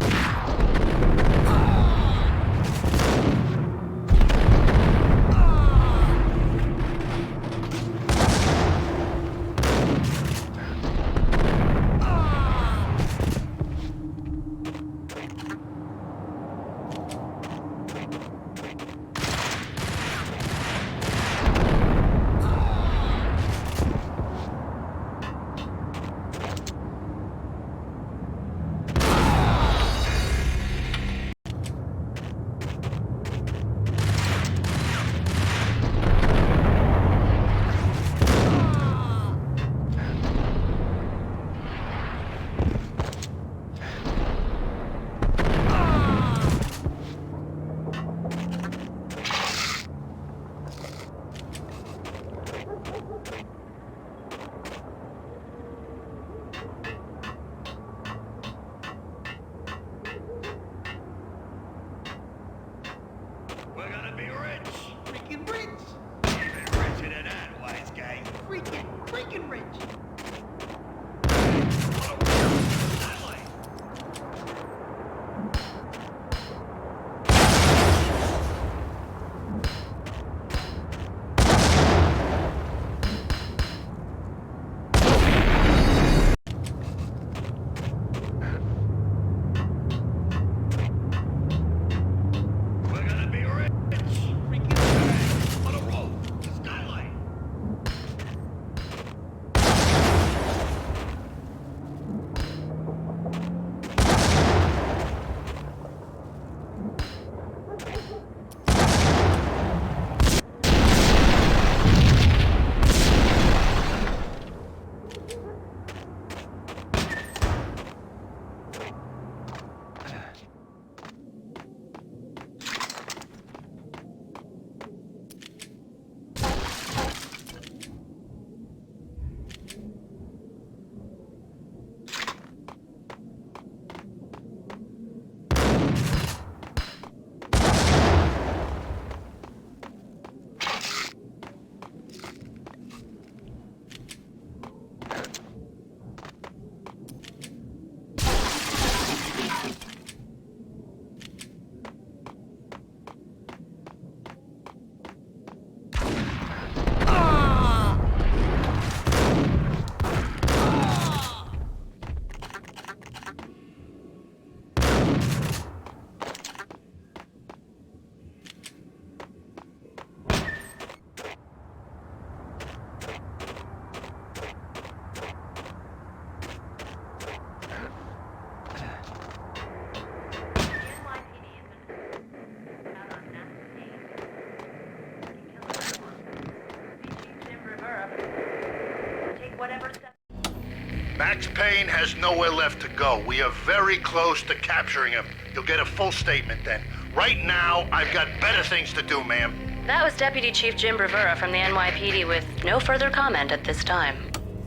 Max Payne has nowhere left to go. We are very close to capturing him. You'll get a full statement then. Right now, I've got better things to do, ma'am. That was Deputy Chief Jim Bravura from the NYPD with no further comment at this time.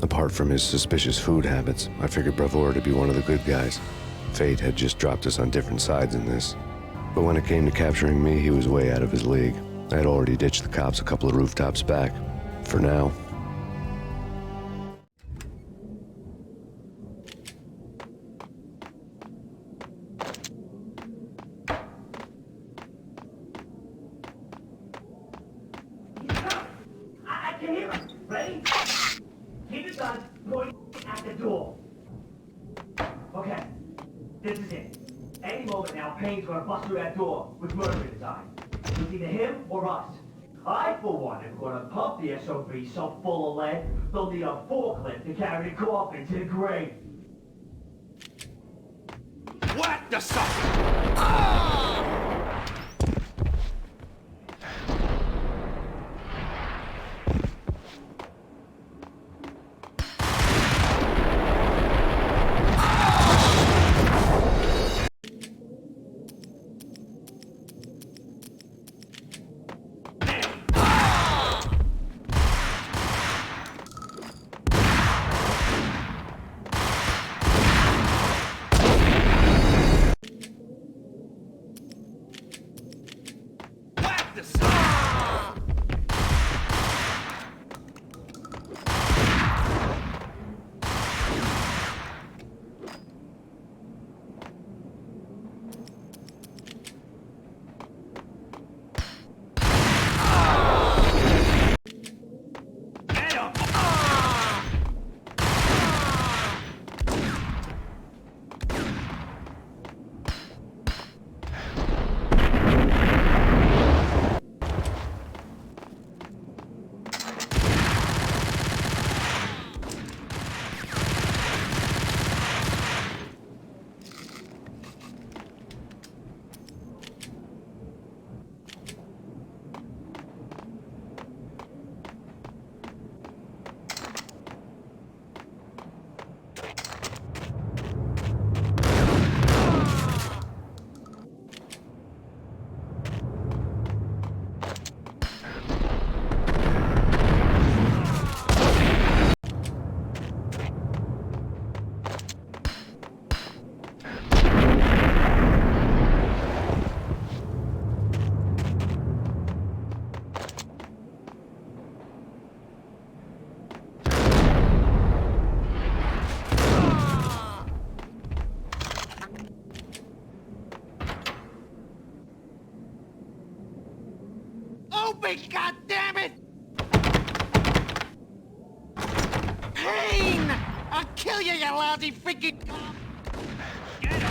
Apart from his suspicious food habits, I figured Bravura to be one of the good guys. Fate had just dropped us on different sides in this. But when it came to capturing me, he was way out of his league. I had already ditched the cops a couple of rooftops back. For now. I can hear him. Ready? Keep it done. Point at the door. Okay. This is it. Any moment now, Payne's gonna bust through that door with murder in his eye. It's either him or us. I, for one, am gonna pump the SOB so full of lead, they'll need a forklift to carry the coffin to the grave. Whack the sucker! Open, goddammit! Payne! I'll kill you, you lousy freaking cop! Get him!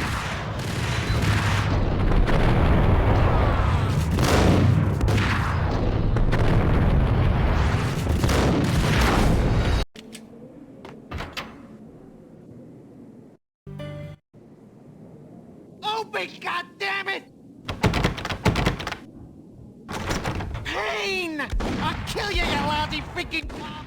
Open, goddammit! Payne! I'll kill you, you lousy freaking cop!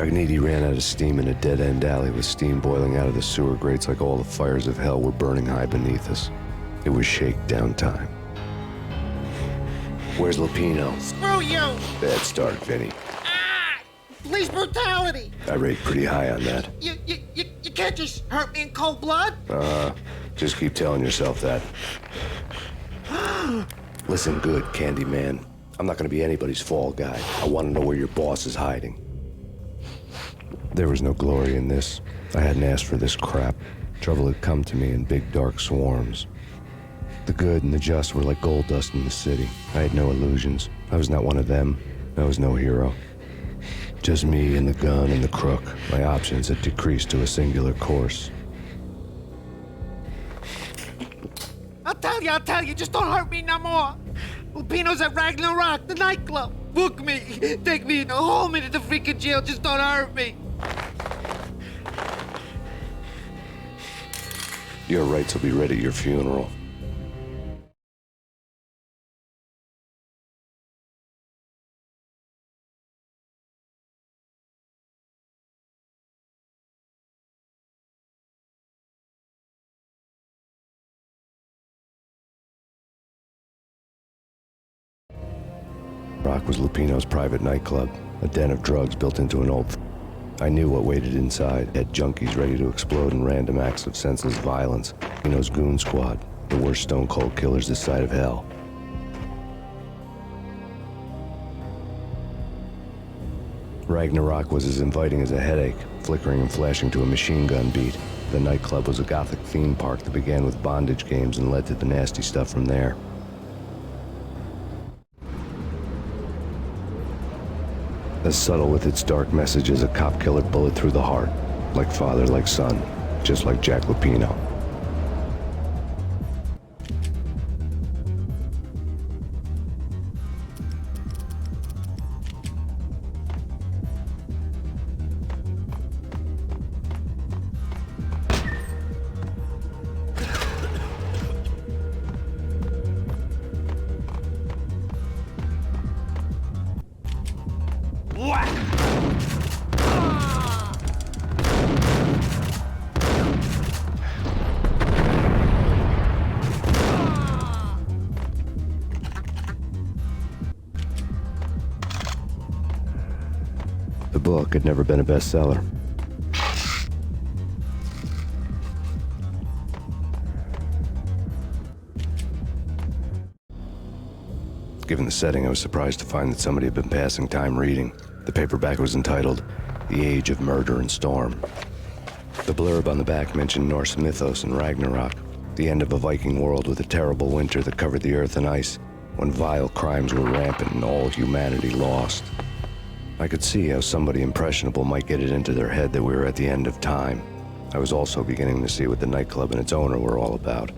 Magneti ran out of steam in a dead-end alley with steam boiling out of the sewer grates like all the fires of hell were burning high beneath us. It was shakedown time. Where's Lupino? Screw you! Bad start, Vinny. Police brutality! I rate pretty high on that. You can't just hurt me in cold blood? Just keep telling yourself that. Listen good, Candyman. I'm not gonna be anybody's fall guy. I want to know where your boss is hiding. There was no glory in this. I hadn't asked for this crap. Trouble had come to me in big dark swarms. The good and the just were like gold dust in the city. I had no illusions. I was not one of them. I was no hero. Just me and the gun and the crook. My options had decreased to a singular course. I'll tell you, just don't hurt me no more. Lupino's at Ragnarok, the nightclub. Book me, take me in, hold me to the freaking jail, just don't hurt me. Your rights will be read at your funeral. Rock was Lupino's private nightclub, a den of drugs built into an old... I knew what waited inside, had junkies ready to explode in random acts of senseless violence. Lupino's goon squad, the worst stone-cold killers this side of hell. Ragnarok was as inviting as a headache, flickering and flashing to a machine gun beat. The nightclub was a gothic theme park that began with bondage games and led to the nasty stuff from there. As subtle with its dark message as a cop-killer bullet through the heart. Like father, like son. Just like Jack Lupino. The book had never been a bestseller. Given the setting, I was surprised to find that somebody had been passing time reading. The paperback was entitled, The Age of Murder and Storm. The blurb on the back mentioned Norse mythos and Ragnarok, the end of a Viking world with a terrible winter that covered the earth in ice, when vile crimes were rampant and all humanity lost. I could see how somebody impressionable might get it into their head that we were at the end of time. I was also beginning to see what the nightclub and its owner were all about.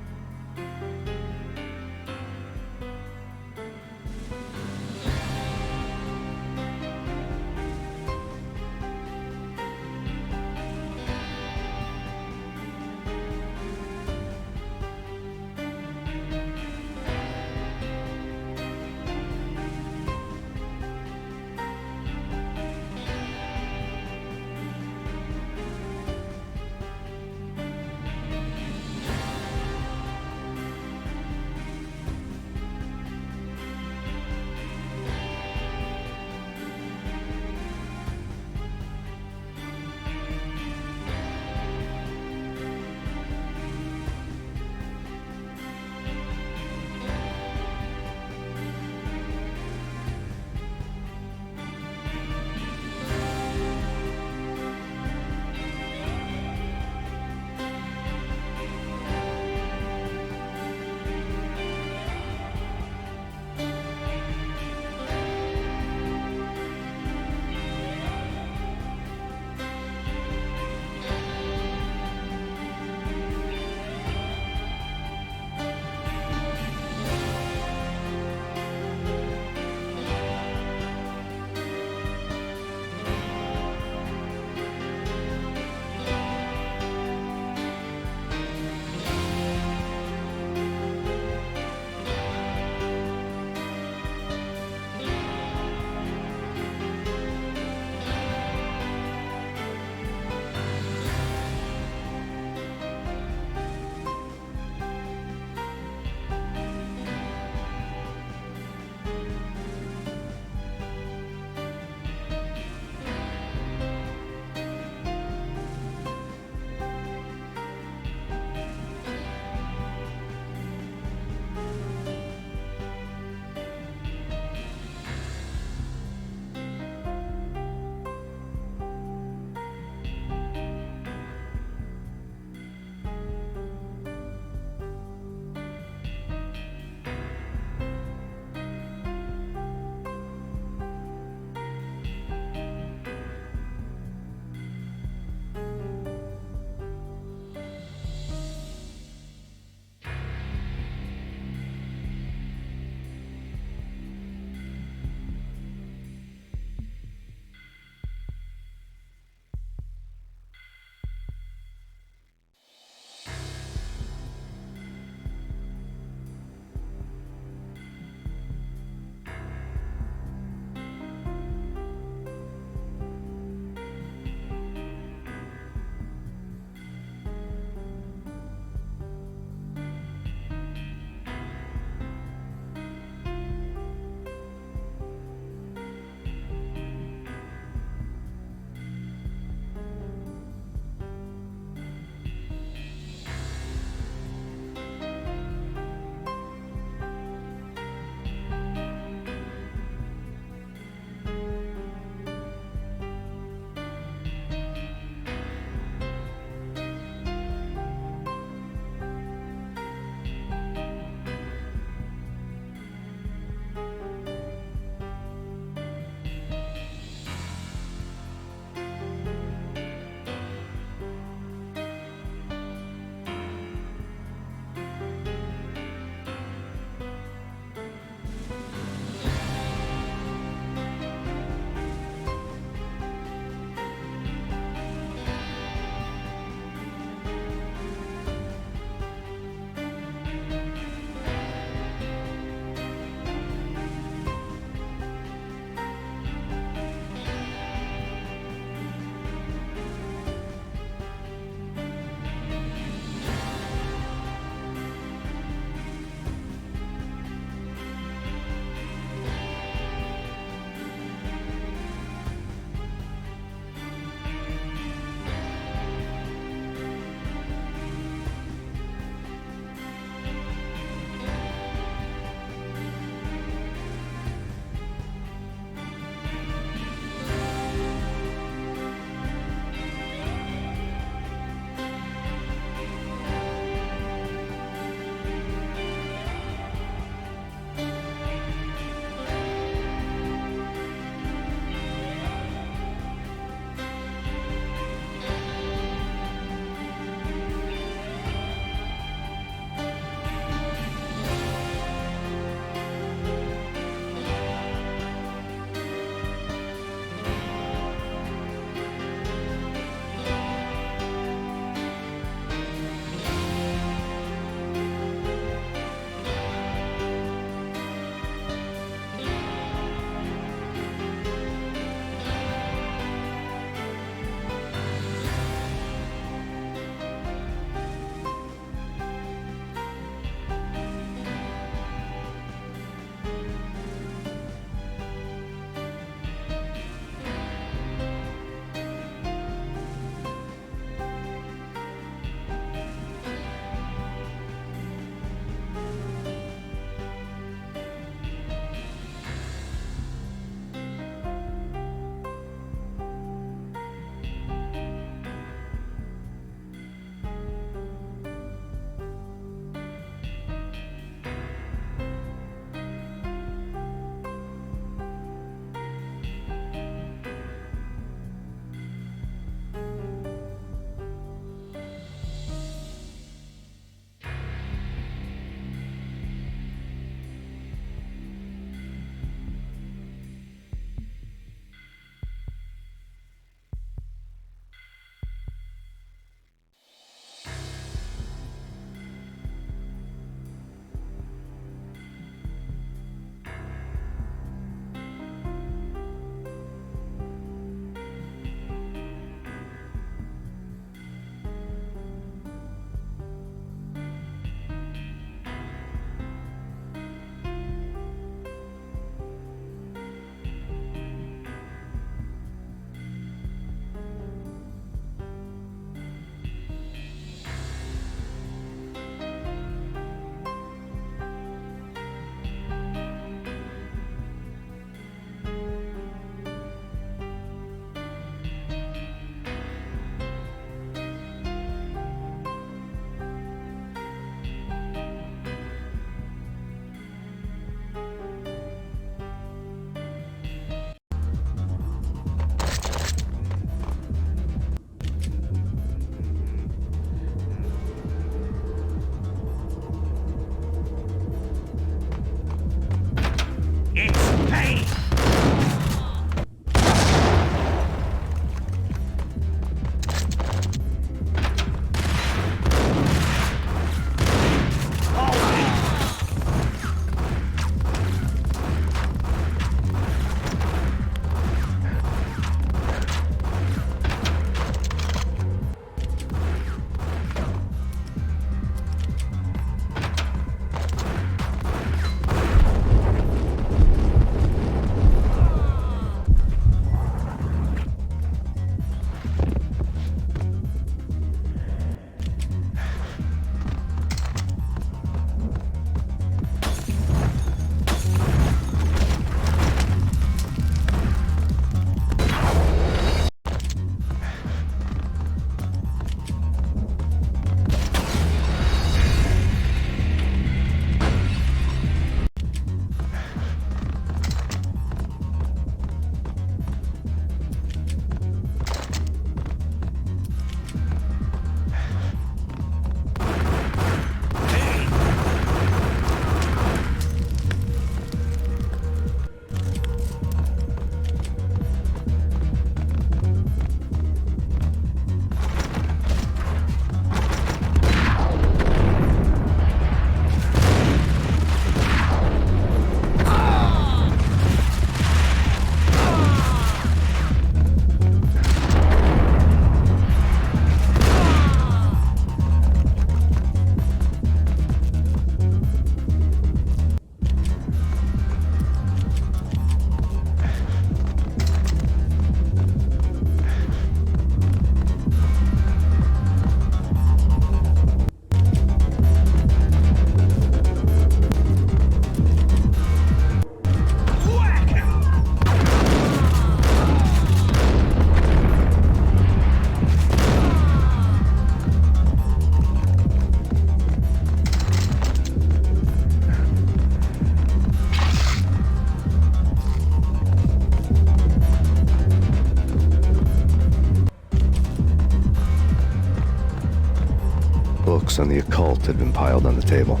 books on the occult had been piled on the table.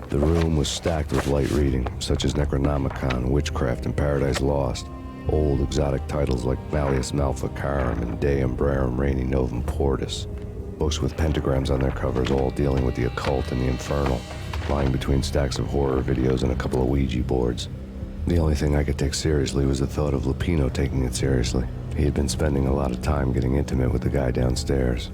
The room was stacked with light reading, such as Necronomicon, Witchcraft, and Paradise Lost. Old exotic titles like Malleus Maleficarum and De Umbrarum Reini Novum Portus. Books with pentagrams on their covers, all dealing with the occult and the infernal, lying between stacks of horror videos and a couple of Ouija boards. The only thing I could take seriously was the thought of Lupino taking it seriously. He had been spending a lot of time getting intimate with the guy downstairs.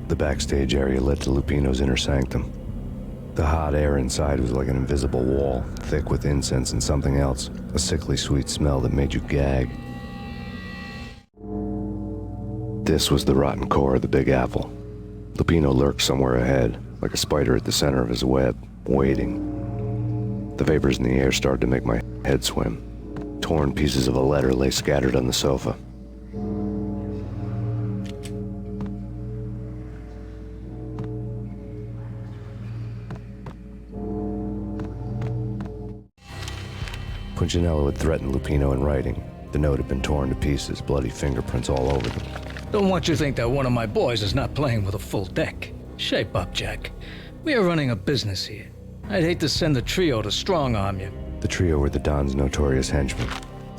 The backstage area led to Lupino's inner sanctum. The hot air inside was like an invisible wall, thick with incense and something else, a sickly sweet smell that made you gag. This was the rotten core of the Big Apple. Lupino lurked somewhere ahead, like a spider at the center of his web, waiting. The vapors in the air started to make my head swim. Torn pieces of a letter lay scattered on the sofa. Punchinello had threatened Lupino in writing. The note had been torn to pieces, bloody fingerprints all over them. Don't want you to think that one of my boys is not playing with a full deck. Shape up, Jack. We are running a business here. I'd hate to send the trio to strong-arm you. The trio were the Don's notorious henchmen.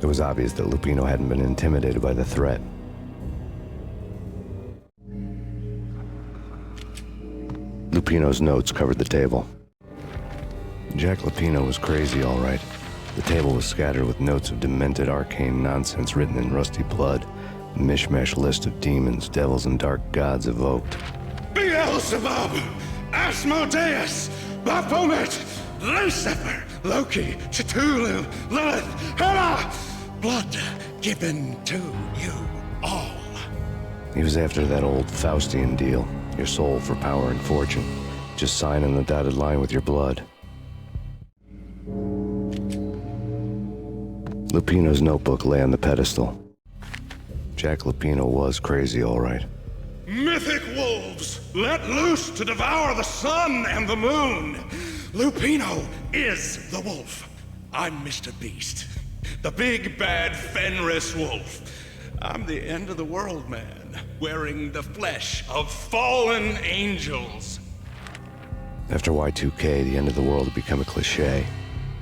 It was obvious that Lupino hadn't been intimidated by the threat. Lupino's notes covered the table. Jack Lupino was crazy, all right. The table was scattered with notes of demented arcane nonsense written in rusty blood. A mishmash list of demons, devils, and dark gods evoked. Beelzebub, Asmodeus, Baphomet, Lucifer, Loki, Cthulhu, Lilith, Hela! Blood given to you all. He was after that old Faustian deal. Your soul for power and fortune. Just sign on the dotted line with your blood. Lupino's notebook lay on the pedestal. Jack Lupino was crazy, all right. Mythic wolves, let loose to devour the sun and the moon. Lupino is the wolf. I'm Mr. Beast, the big bad Fenris wolf. I'm the end of the world man, wearing the flesh of fallen angels. After Y2K, the end of the world had become a cliché.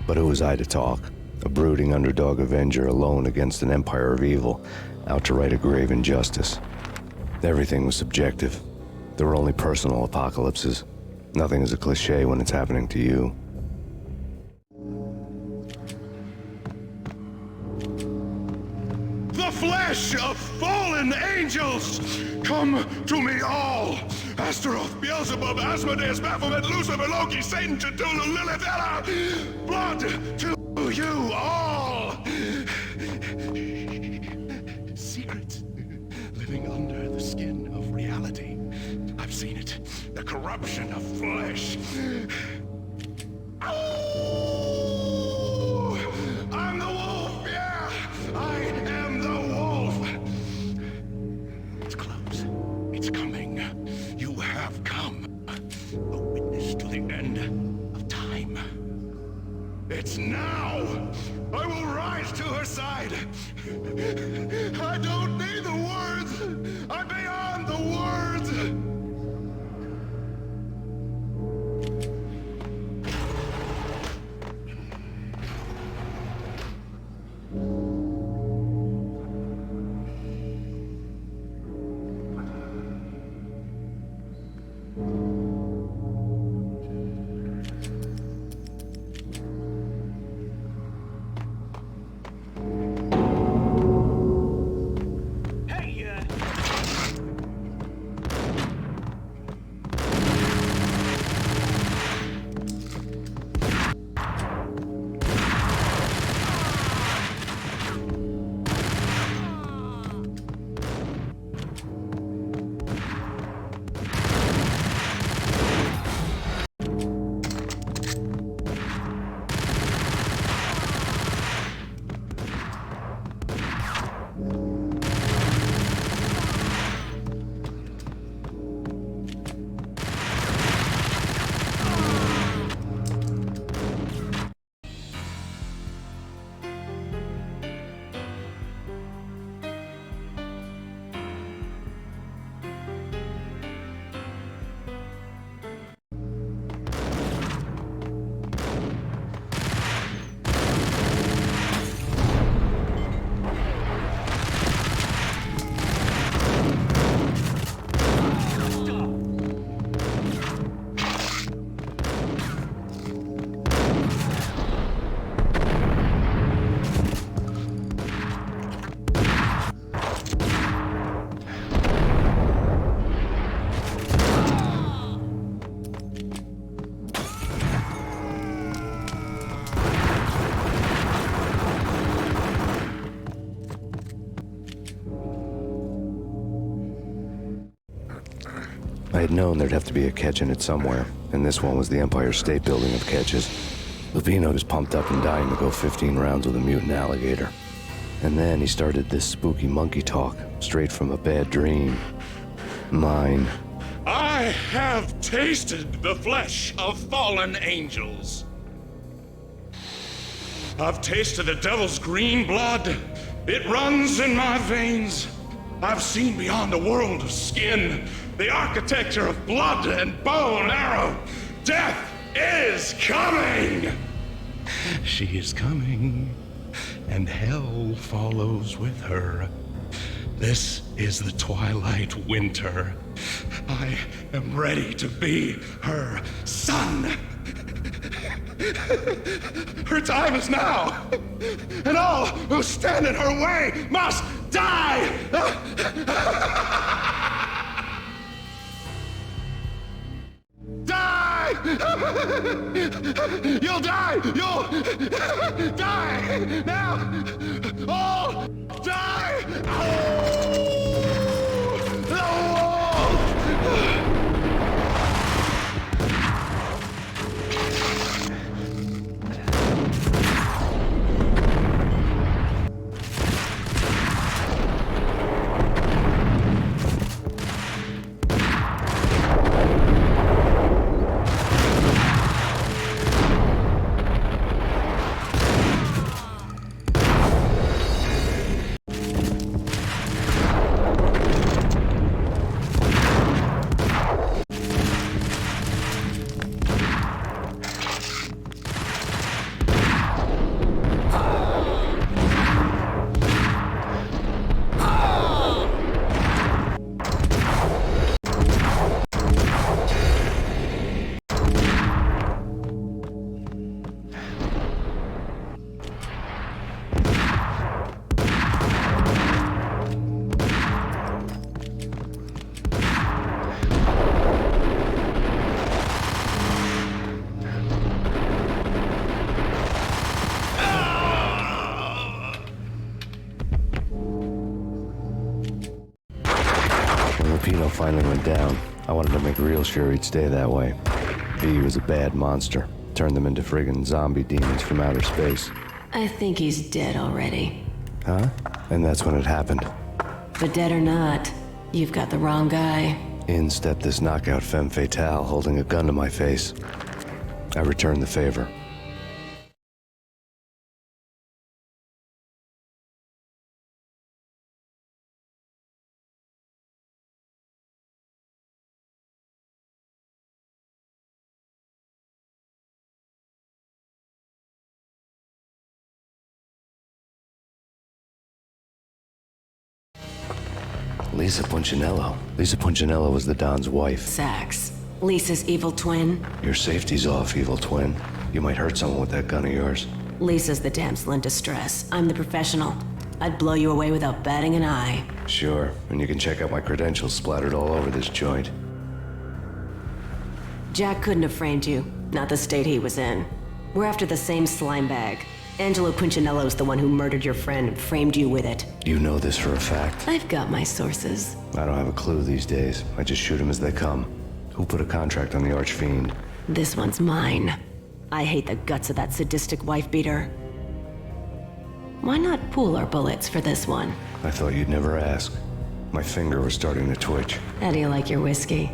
But who was I to talk? A brooding underdog avenger alone against an empire of evil, out to right a grave injustice. Everything was subjective. There were only personal apocalypses. Nothing is a cliché when it's happening to you. The flesh of fallen angels! Come to me all! Astaroth, Beelzebub, Asmodeus, Baphomet, Lucifer, Loki, Satan, Cthulhu, Lilith, Hela! Blood to you all! Secrets living under the skin of reality. I've seen it. The corruption of flesh. Oh! I'm the wolf, yeah! I am the wolf! It's close. It's coming. You have come. A witness to the end of time. It's now! I will rise to her side! I don't need the words! I'm beyond the words! had known there'd have to be a catch in it somewhere, and this one was the Empire State Building of catches. Lupino was pumped up and dying to go 15 rounds with a mutant alligator. And then he started this spooky monkey talk, straight from a bad dream. Mine. I have tasted the flesh of fallen angels. I've tasted the devil's green blood. It runs in my veins. I've seen beyond a world of skin, the architecture of blood and bow and arrow. Death is coming! She is coming, and hell follows with her. This is the twilight winter. I am ready to be her son. Her time is now, and all who stand in her way must die! Die! You'll die! You'll die! Now! All die! Lupino finally went down. I wanted to make real sure he'd stay that way. V was a bad monster. Turned them into friggin' zombie demons from outer space. I think he's dead already. Huh? And that's when it happened. But dead or not, you've got the wrong guy. In stepped this knockout femme fatale holding a gun to my face. I returned the favor. Lisa Punchinello. Lisa Punchinello was the Don's wife. Sax. Lisa's evil twin. Your safety's off, evil twin. You might hurt someone with that gun of yours. Lisa's the damsel in distress. I'm the professional. I'd blow you away without batting an eye. Sure, and you can check out my credentials splattered all over this joint. Jack couldn't have framed you. Not the state he was in. We're after the same slime bag. Angelo Punchinello's the one who murdered your friend and framed you with it. You know this for a fact. I've got my sources. I don't have a clue these days. I just shoot them as they come. Who put a contract on the Archfiend? This one's mine. I hate the guts of that sadistic wife-beater. Why not pool our bullets for this one? I thought you'd never ask. My finger was starting to twitch. How do you like your whiskey?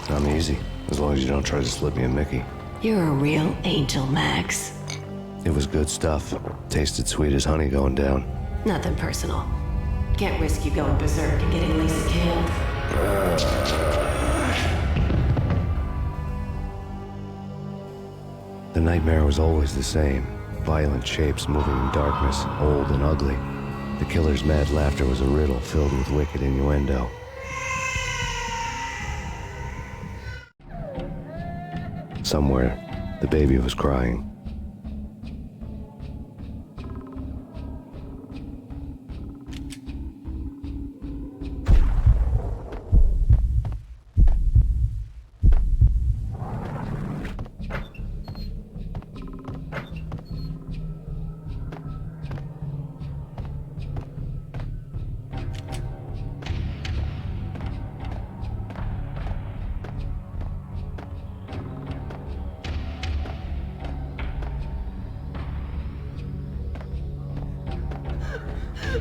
I'm easy, as long as you don't try to slip me a Mickey. You're a real angel, Max. It was good stuff. Tasted sweet as honey going down. Nothing personal. Can't risk you going berserk and getting Lisa killed. The nightmare was always the same. Violent shapes moving in darkness, old and ugly. The killer's mad laughter was a riddle filled with wicked innuendo. Somewhere, the baby was crying.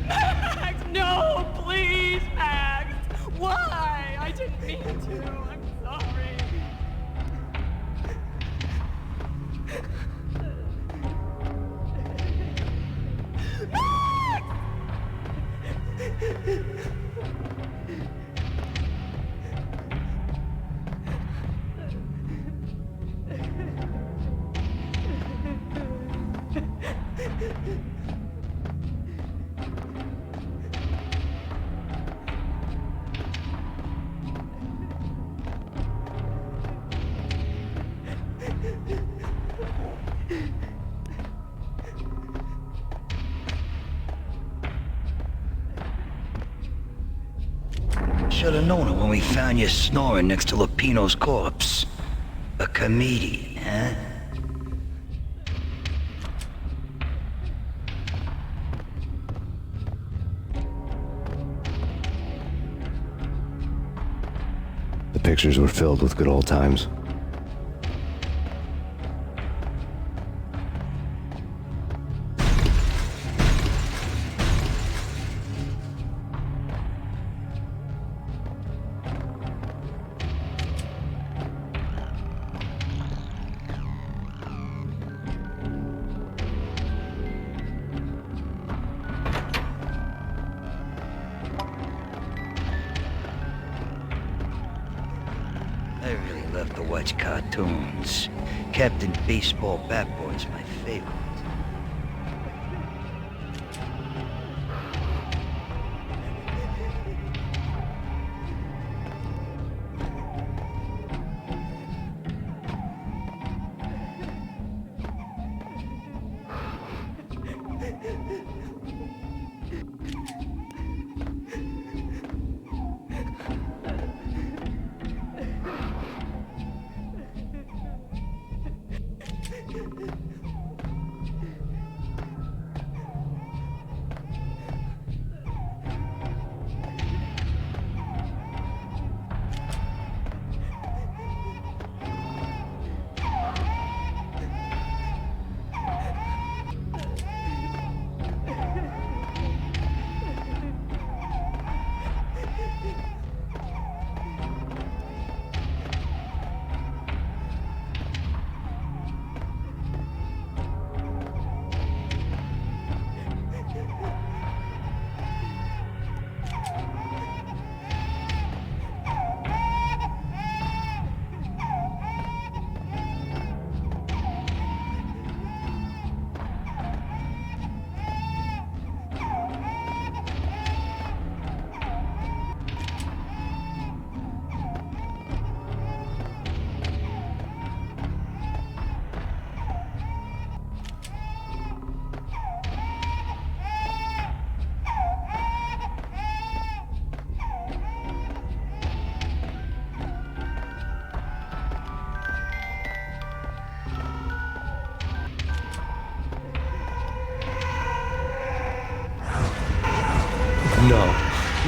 Max, no, please, Max. Why? I didn't mean to. I'm sorry. Should have known it when we found you snoring next to Lupino's corpse. A comedian, huh? The pictures were filled with good old times. I really love to watch cartoons. Captain Baseball Bat Boy's my favorite.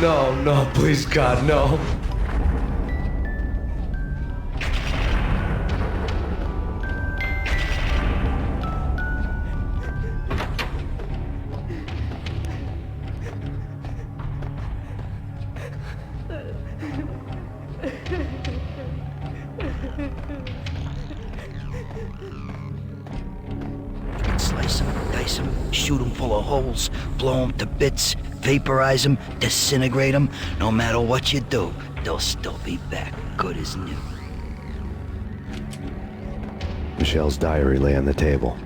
No, please, God, no. Slice them, dice them, shoot them full of holes, blow them to bits, vaporize them, disintegrate them. No matter what you do, they'll still be back, good as new. Michelle's diary lay on the table.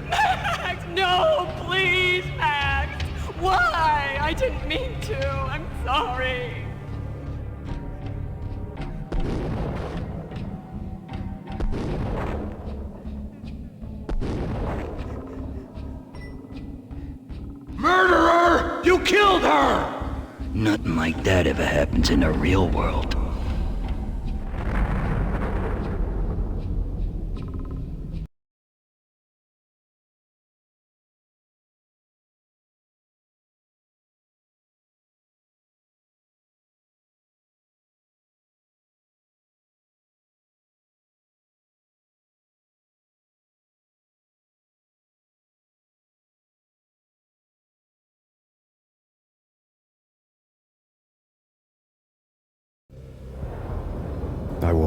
Max, no, please, Max. Why? I didn't mean to. I'm sorry. Murderer! You killed her! Nothing like that ever happens in the real world.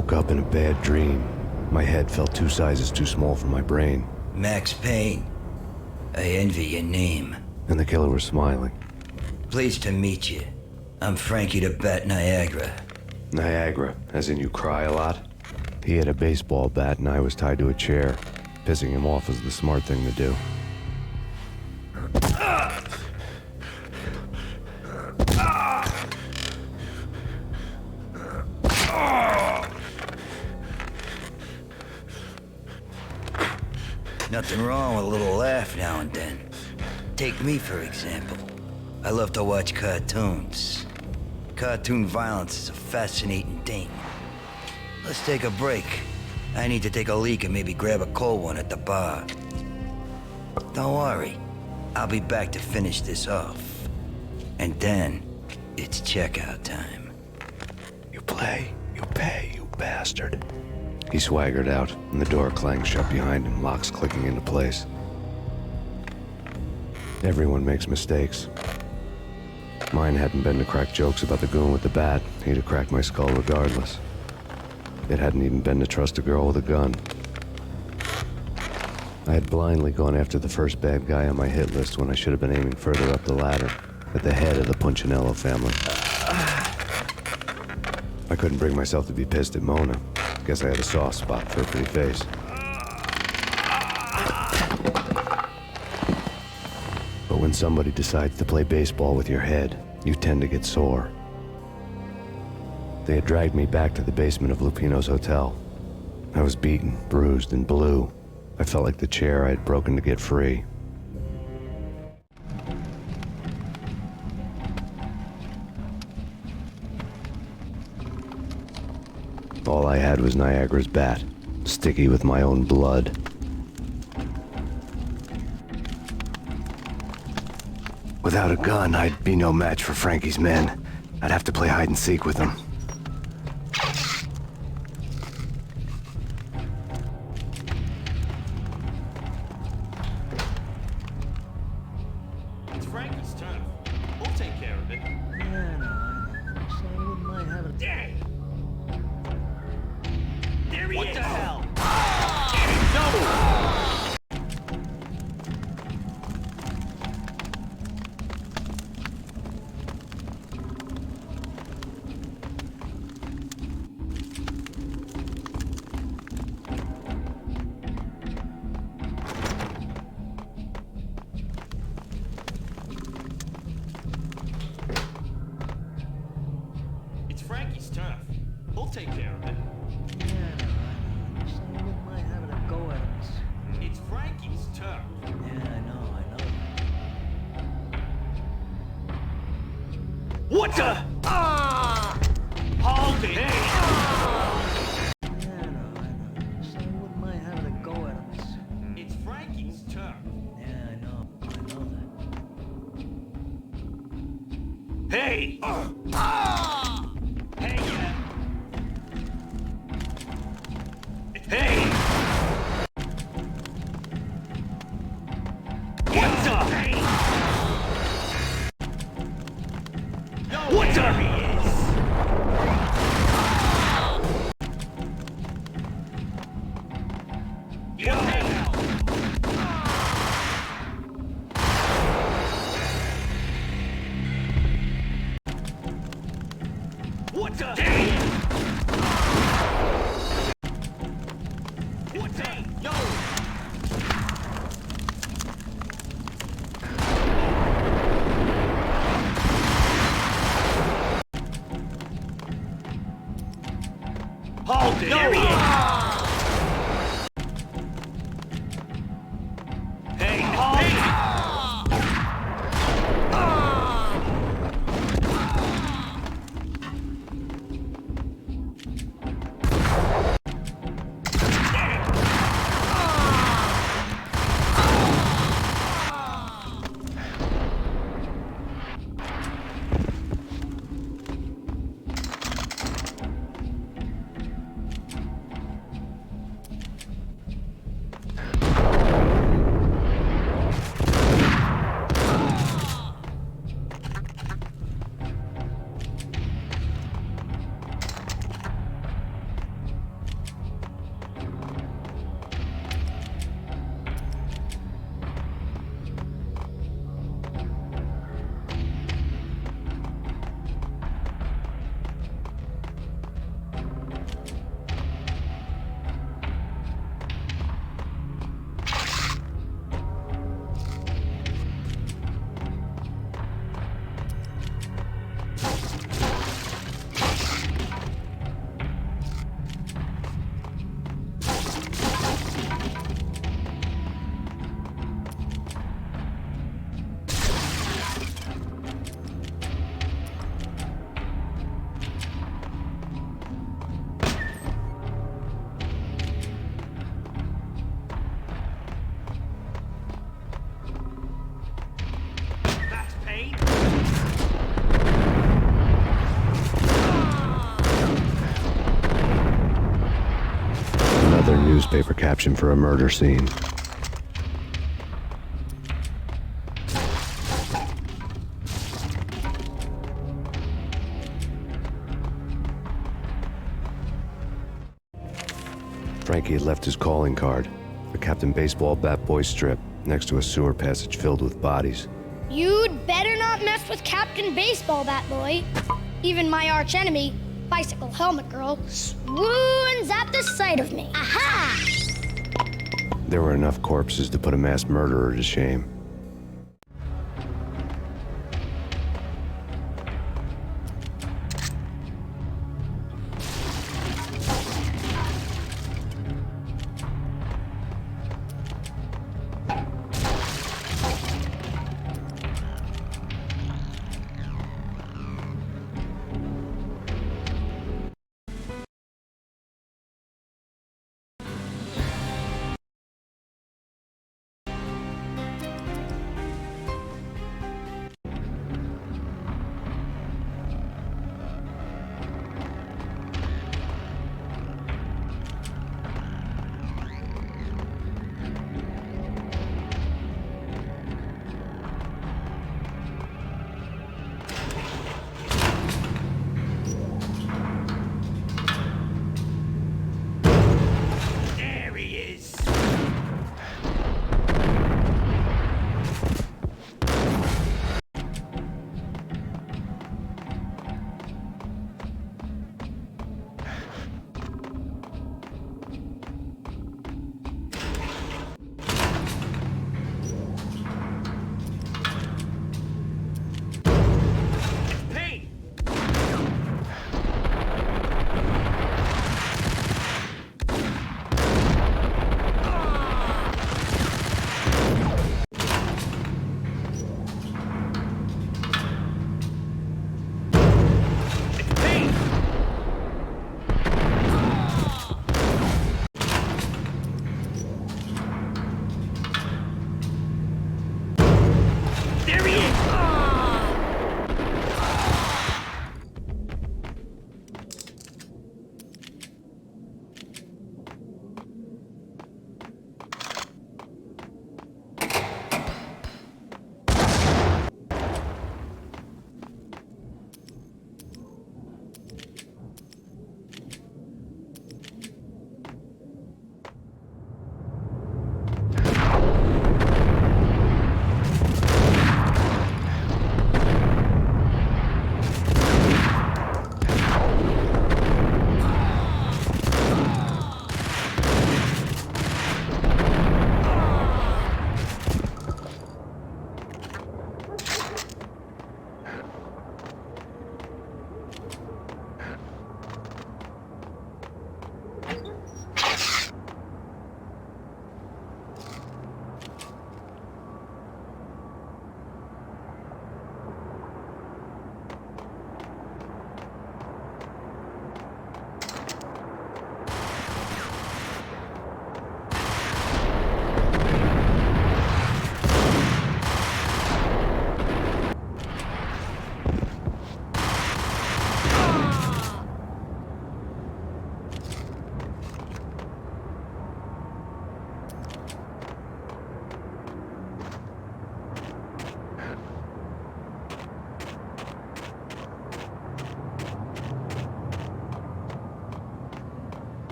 woke up in a bad dream. My head felt 2 sizes too small for my brain. Max Payne. I envy your name. And the killer was smiling. Pleased to meet you. I'm Frankie the Bat Niagara. Niagara, as in you cry a lot? He had a baseball bat and I was tied to a chair. Pissing him off was the smart thing to do. Nothing wrong with a little laugh now and then. Take me, for example. I love to watch cartoons. Cartoon violence is a fascinating thing. Let's take a break. I need to take a leak and maybe grab a cold one at the bar. Don't worry. I'll be back to finish this off. And then, it's checkout time. You play, you pay, you bastard. He swaggered out, and the door clanged shut behind him, locks clicking into place. Everyone makes mistakes. Mine hadn't been to crack jokes about the goon with the bat. He'd have cracked my skull regardless. It hadn't even been to trust a girl with a gun. I had blindly gone after the first bad guy on my hit list when I should have been aiming further up the ladder, at the head of the Punchinello family. I couldn't bring myself to be pissed at Mona. Guess I had a soft spot for a pretty face. But when somebody decides to play baseball with your head, you tend to get sore. They had dragged me back to the basement of Lupino's hotel. I was beaten, bruised, and blue. I felt like the chair I had broken to get free. All I had was Niagara's bat, sticky with my own blood. Without a gun, I'd be no match for Frankie's men. I'd have to play hide and seek with them. It's Frankie's turn. We'll take care of it. Yeah, no, so I wouldn't mind having a... Dang! There he is! What the hell? It's Frankie's turf. We'll take care of it. Yeah, no, so I wouldn't mind having a go at him. It's Frankie's turf. Yeah, I know. What the? Hold it! Hey! Yeah, no, so I wouldn't mind having a go at him. It's Frankie's turf. Yeah, I know that. Hey! Hey, yeah! Hey! What the? Hey! What the? There he is! What the? There he is! What the? Yo! Hold it! There he is! Hey! Hold it! newspaper caption for a murder scene. Frankie had left his calling card, a Captain Baseball Bat Boy strip, next to a sewer passage filled with bodies. You'd better not mess with Captain Baseball Bat Boy. Even my archenemy, Bicycle Helmet Girl, swoons at the sight of me. Aha! There were enough corpses to put a mass murderer to shame.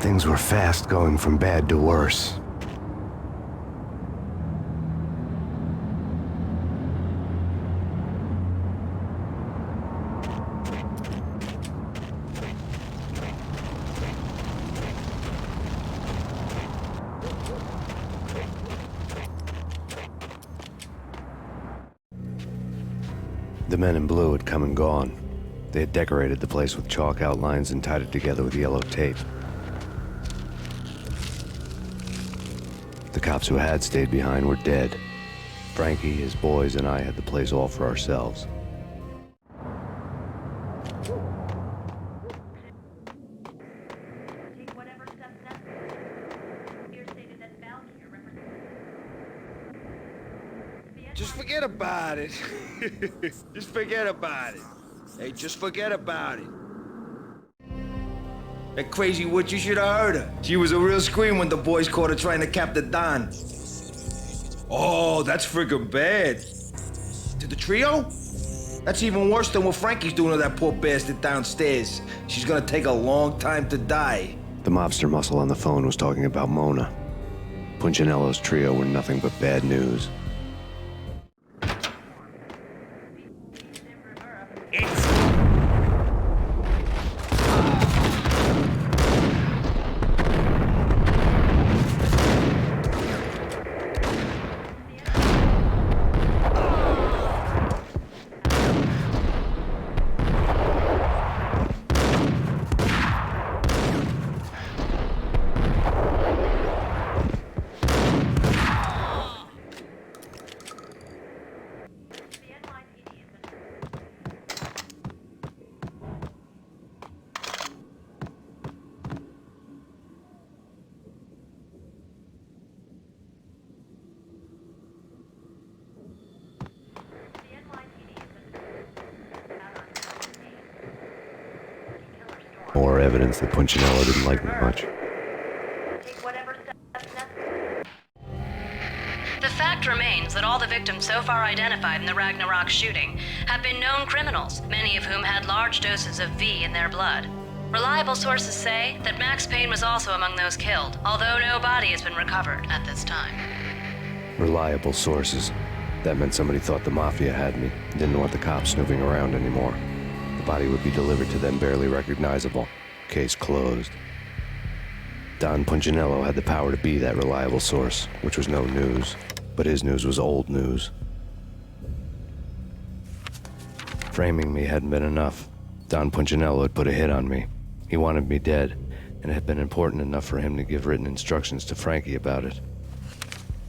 Things were fast going from bad to worse. The men in blue had come and gone. They had decorated the place with chalk outlines and tied it together with yellow tape. The cops who had stayed behind were dead. Frankie, his boys, and I had the place all for ourselves. Just forget about it. Just forget about it. Hey, just forget about it. That crazy witch, you should have heard her. She was a real scream when the boys caught her trying to cap the Don. Oh, that's friggin' bad. To the trio? That's even worse than what Frankie's doing to that poor bastard downstairs. She's gonna take a long time to die. The mobster muscle on the phone was talking about Mona. Punchinello's trio were nothing but bad news. More evidence that Punchinello didn't like me much. The fact remains that all the victims so far identified in the Ragnarok shooting have been known criminals, many of whom had large doses of V in their blood. Reliable sources say that Max Payne was also among those killed, although no body has been recovered at this time. Reliable sources. That meant somebody thought the Mafia had me, didn't want the cops snooping around anymore. The body would be delivered to them barely recognizable. Case closed. Don Punchinello had the power to be that reliable source, which was no news. But his news was old news. Framing me hadn't been enough. Don Punchinello had put a hit on me. He wanted me dead, and it had been important enough for him to give written instructions to Frankie about it.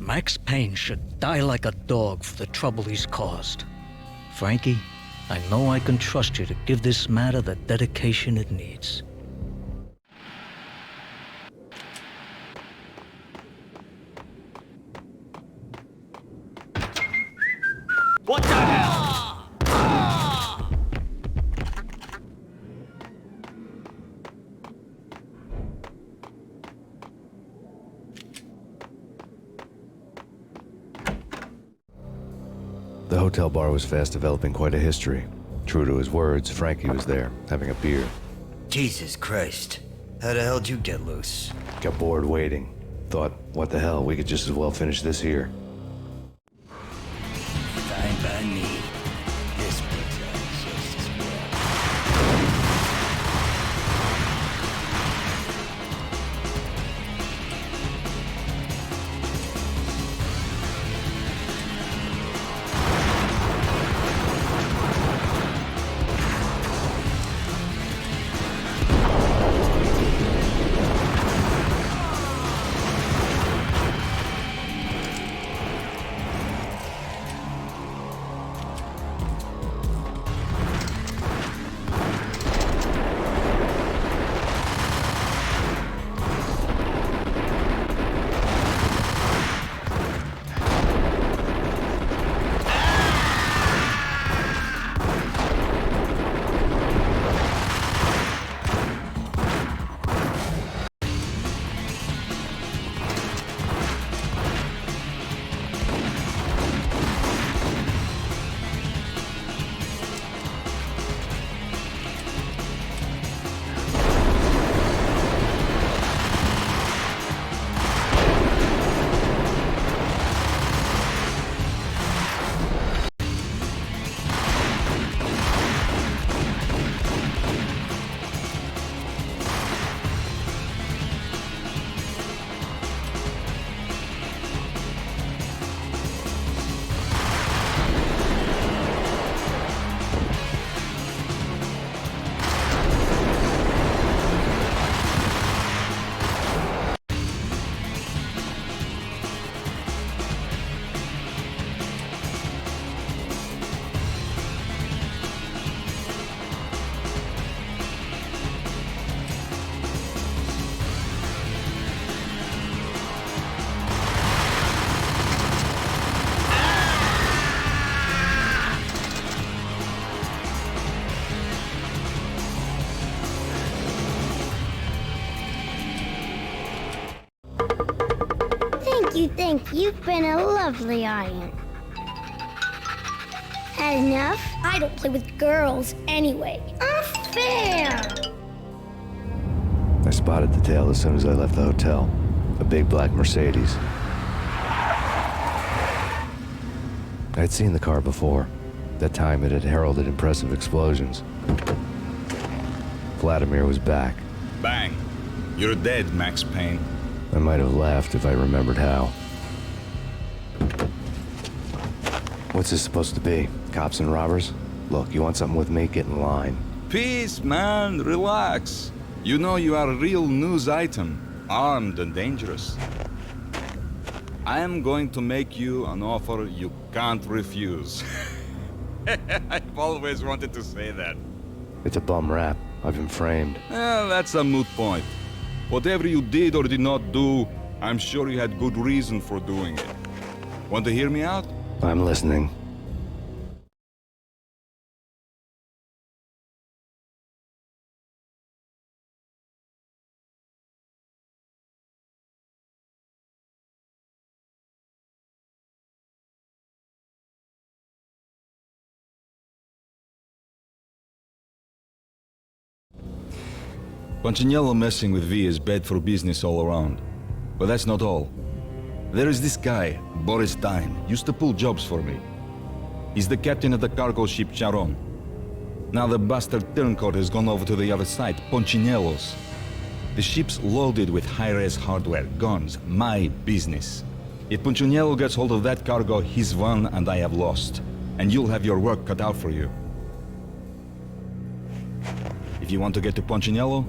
Max Payne should die like a dog for the trouble he's caused. Frankie, I know I can trust you to give this matter the dedication it needs. What the hell? The hotel bar was fast developing quite a history. True to his words, Frankie was there, having a beer. Jesus Christ. How the hell did you get loose? Got bored waiting. Thought, what the hell, we could just as well finish this here. Fine by me. This brings us just as well. You think you've been a lovely audience. Had enough? I don't play with girls anyway. Unfair! I spotted the tail as soon as I left the hotel. A big black Mercedes. I'd seen the car before. That time it had heralded impressive explosions. Vladimir was back. Bang. You're dead, Max Payne. I might have laughed if I remembered how. What's this supposed to be? Cops and robbers? Look, you want something with me? Get in line. Peace, man. Relax. You know you are a real news item. Armed and dangerous. I am going to make you an offer you can't refuse. I've always wanted to say that. It's a bum rap. I've been framed. Well, that's a moot point. Whatever you did or did not do, I'm sure you had good reason for doing it. Want to hear me out? I'm listening. Punchinello messing with V is bad for business all around. But that's not all. There is this guy, Boris Dime, used to pull jobs for me. He's the captain of the cargo ship Charon. Now the bastard turncoat has gone over to the other side, Punchinello's. The ship's loaded with high-res hardware, guns, my business. If Punchinello gets hold of that cargo, he's won and I have lost. And you'll have your work cut out for you. If you want to get to Punchinello,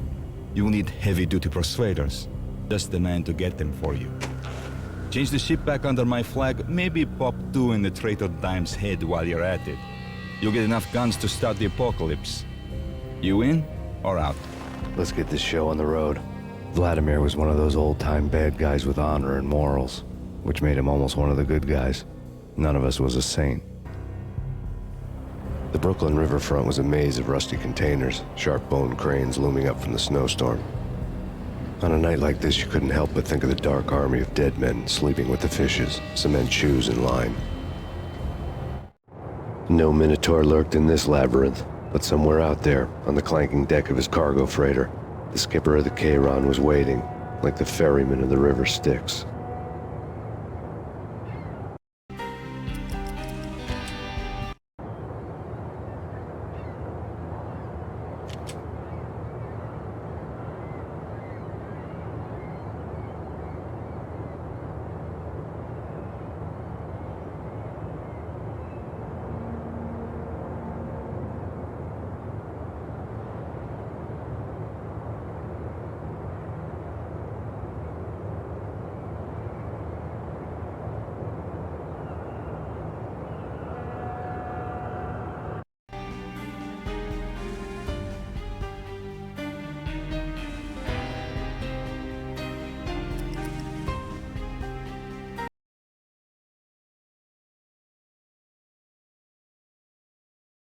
you'll need heavy-duty persuaders. Just the man to get them for you. Change the ship back under my flag, maybe pop 2 in the traitor Dime's head while you're at it. You'll get enough guns to start the apocalypse. You in or out? Let's get this show on the road. Vladimir was one of those old-time bad guys with honor and morals, which made him almost one of the good guys. None of us was a saint. The Brooklyn riverfront was a maze of rusty containers, sharp-boned cranes looming up from the snowstorm. On a night like this, you couldn't help but think of the dark army of dead men sleeping with the fishes, cement shoes in line. No Minotaur lurked in this labyrinth, but somewhere out there, on the clanking deck of his cargo freighter, the skipper of the Chiron was waiting, like the ferryman of the river Styx.